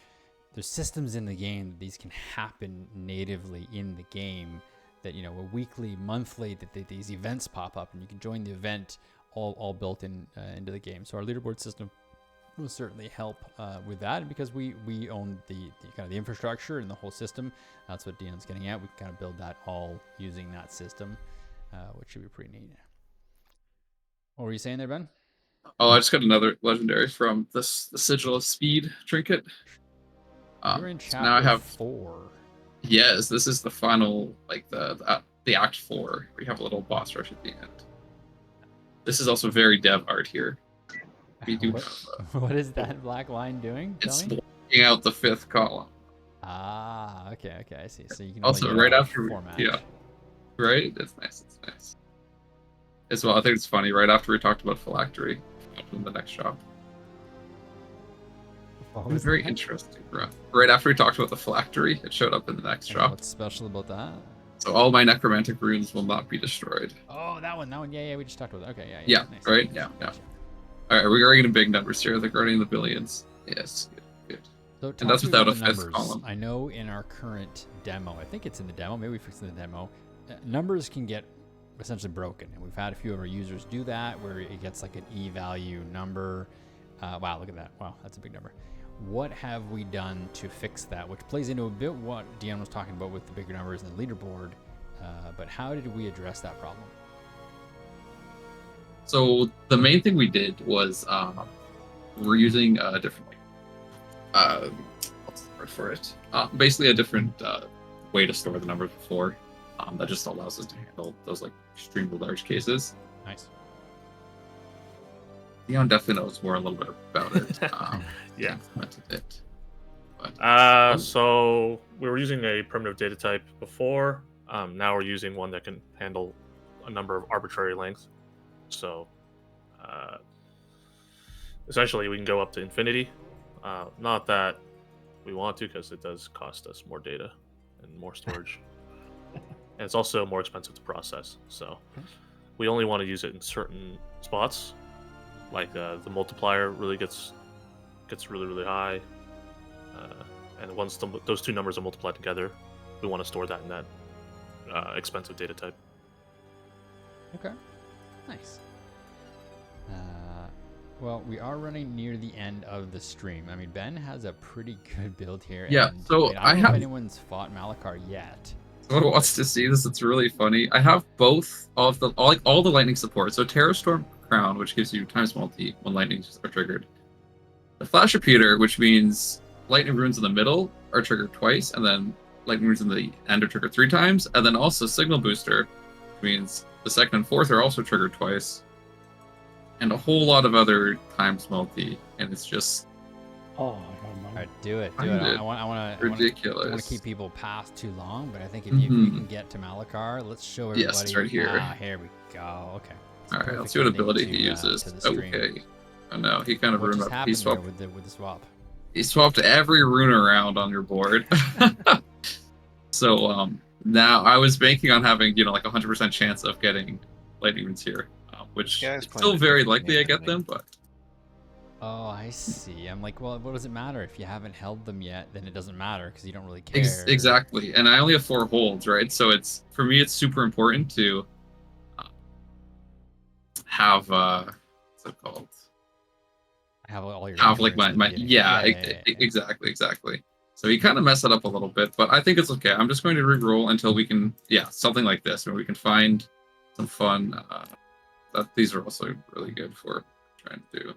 A: systems in the game that these can happen natively in the game. That weekly, monthly, that these events pop up and you can join the event, all built into the game. So our leaderboard system will certainly help with that, because we own the kind of the infrastructure and the whole system. That's what Dion's getting at. We can kind of build that all using that system, which should be pretty neat. What were you saying there, Ben?
E: Oh, I just got another legendary from the Sigil of Speed trinket.
A: You're in chapter
E: now I have
A: 4.
E: Yes, this is the final, like the Act 4. We have a little boss rush at the end. This is also very dev art here. We do
A: what is that black line doing?
E: It's blocking out the 5th column.
A: Ah, okay, I see. So you can
E: also right after
A: format.
E: Yeah, right. It's nice. As well, I think it's funny. Right after we talked about phylactery, in the next shop. It was very interesting, bro. Right after we talked about the phylactery, it showed up in the next shop.
A: What's special about that?
E: So all my necromantic runes will not be destroyed.
A: Oh, that one. Yeah, we just talked about that. Okay,
E: yeah. Nice. Right? Yeah. All right, we're getting big numbers here. They're running the billions. Yes, good.
A: So
E: and that's without a 5th column.
A: I know in our current demo, I think it's in the demo, maybe we fixed it in the demo, numbers can get essentially broken. And we've had a few of our users do that, where it gets like an E value number. Wow, look at that. Wow, that's a big number. What have we done to fix that? Which plays into a bit what Dion was talking about with the bigger numbers and the leaderboard. But how did we address that problem?
E: So the main thing we did was we're using a different what's the word for it? Basically a different way to store the numbers before. That just allows us to handle those like extremely large cases.
A: Nice.
E: Dion definitely knows more a little bit about it.
C: Yeah.
E: Implemented it. But,
C: so we were using a primitive data type before. Now we're using one that can handle a number of arbitrary lengths. So essentially we can go up to infinity. Not that we want to, because it does cost us more data and more storage. And it's also more expensive to process. So we only want to use it in certain spots. Like the multiplier really gets really high. And once those two numbers are multiplied together, we want to store that in that expensive data type.
A: Okay, nice. Well, we are running near the end of the stream. I mean, Ben has a pretty good build here.
E: Yeah,
A: and,
E: so
A: I don't know
E: have
A: if anyone's fought Malakar yet.
E: Someone wants to see this. It's really funny. I have both of the all the lightning support. So Terror Storm Crown, which gives you times multi when lightnings are triggered. The Flash Repeater, which means lightning runes in the middle are triggered twice, and then lightning runes in the end are triggered 3 times, and then also Signal Booster, which means the second and fourth are also triggered twice, and a whole lot of other times multi, and it's just
G: Oh, I
A: All right, do it. I want
E: ridiculous.
A: to keep people past too long, but I think if you can get to Malakar, let's show everybody.
E: Yes, it's right here.
A: Here we go. Okay.
E: All right, let's see what ability he uses. Okay. Oh no, he kind of
A: What
E: ruined
A: just
E: my. He
A: happened there
E: swapped.
A: with the swap?
E: He swapped every rune around on your board. So now I was banking on having like 100% chance of getting lightning runes here, which
B: Yeah,
E: is still very likely I get them, but.
A: Oh, I see. I'm like, well, what does it matter if you haven't held them yet? Then it doesn't matter because you don't really care.
E: Exactly, and I only have 4 holds, right? So it's for me, it's super important to have what's it called?
A: Have all your
E: Like my exactly. So he kind of messed it up a little bit, but I think it's okay. I'm just going to re-roll until we can something like this where we can find some fun. That these are also really good for trying to do.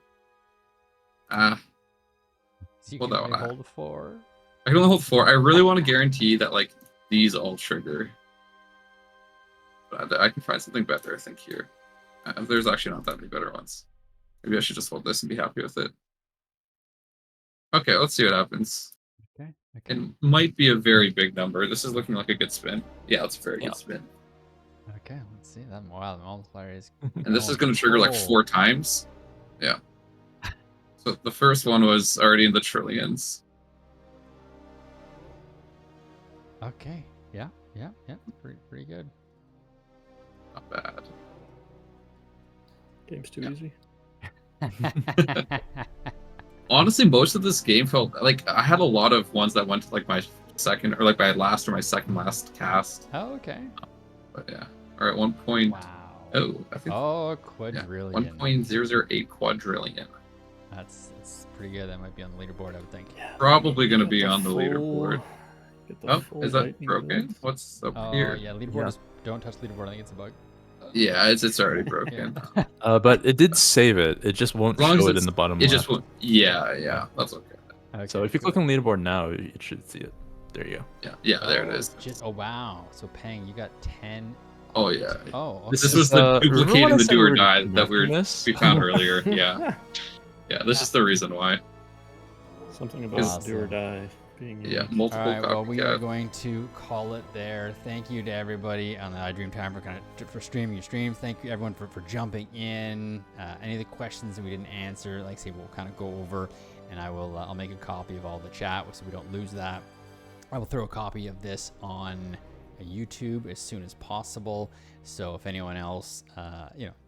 A: So you
E: Well,
A: can
E: no,
A: only hold 4.
E: I can only hold 4. I really want to guarantee that like these all trigger. But I can find something better, I think, here. There's actually not that many better ones. Maybe I should just hold this and be happy with it. Okay, let's see what happens.
A: Okay.
E: It might be a very big number. This is looking like a good spin. Yeah, it's a very good spin.
A: Okay, let's see that. Wow, the multiplier is.
E: And this is going to trigger like 4 times. Yeah. So the first one was already in the trillions.
A: Okay. Yeah. Pretty good.
E: Not bad.
H: Game's too easy.
E: Honestly, most of this game felt like I had a lot of ones that went to like my second or like my last or my second last cast.
A: Oh, okay.
E: But yeah. All right, 1 point.
A: Wow.
E: Oh, I think.
A: Oh, quadrillion.
E: 1.008 quadrillion.
A: That's pretty good. That might be on the leaderboard, I would think.
E: Probably going to be on the leaderboard. Oh, is that broken?
H: Width.
E: What's up
A: Oh,
E: here?
A: yeah, leaderboard is. Don't touch leaderboard. I think it's a bug.
E: Yeah, it's already broken.
D: But it did save it. It just won't
E: As long as
D: show it
E: it's-
D: in the bottom
E: It
D: left.
E: just won't. Yeah, that's okay.
A: Okay,
D: So if you click on leaderboard now, it should see it. There you go.
E: Yeah, there it is.
A: Oh wow. So Pang, you got 10.
E: Oh yeah.
A: Oh. Okay.
E: This was the
D: remember when I
E: duplicating the
D: said
E: do
D: we
E: or
D: were
E: die that we
D: this?
E: found earlier. Yeah, this is the reason why.
H: Something about do or die being
E: Yeah,
H: unique.
E: multiple
A: All right, well, we are
E: copycat.
A: going to call it there. Thank you to everybody on the iDream Time for streaming your stream. Thank you everyone for jumping in. Any of the questions that we didn't answer, like I say, we'll kind of go over, and I'll make a copy of all the chat so we don't lose that. I will throw a copy of this on YouTube as soon as possible. So if anyone else,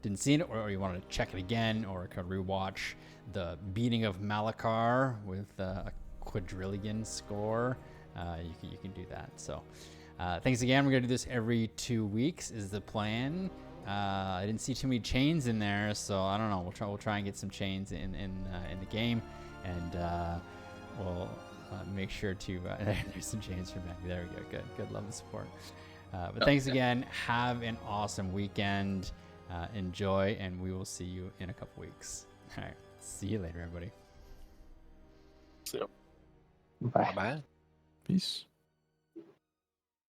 A: didn't see it, or you wanted to check it again, or could rewatch the beating of Malakar with a quadrillion score, you can do that. So thanks again. We're gonna do this every 2 weeks is the plan. I didn't see too many chains in there, so I don't know. We'll try and get some chains in the game, and we'll make sure to there's some chains from back there. We go. Good. Love the support. But thanks again. Have an awesome weekend. Enjoy, and we will see you in a couple weeks. All right. See you later, everybody.
K: So.
J: Bye.
B: Bye.
D: Peace.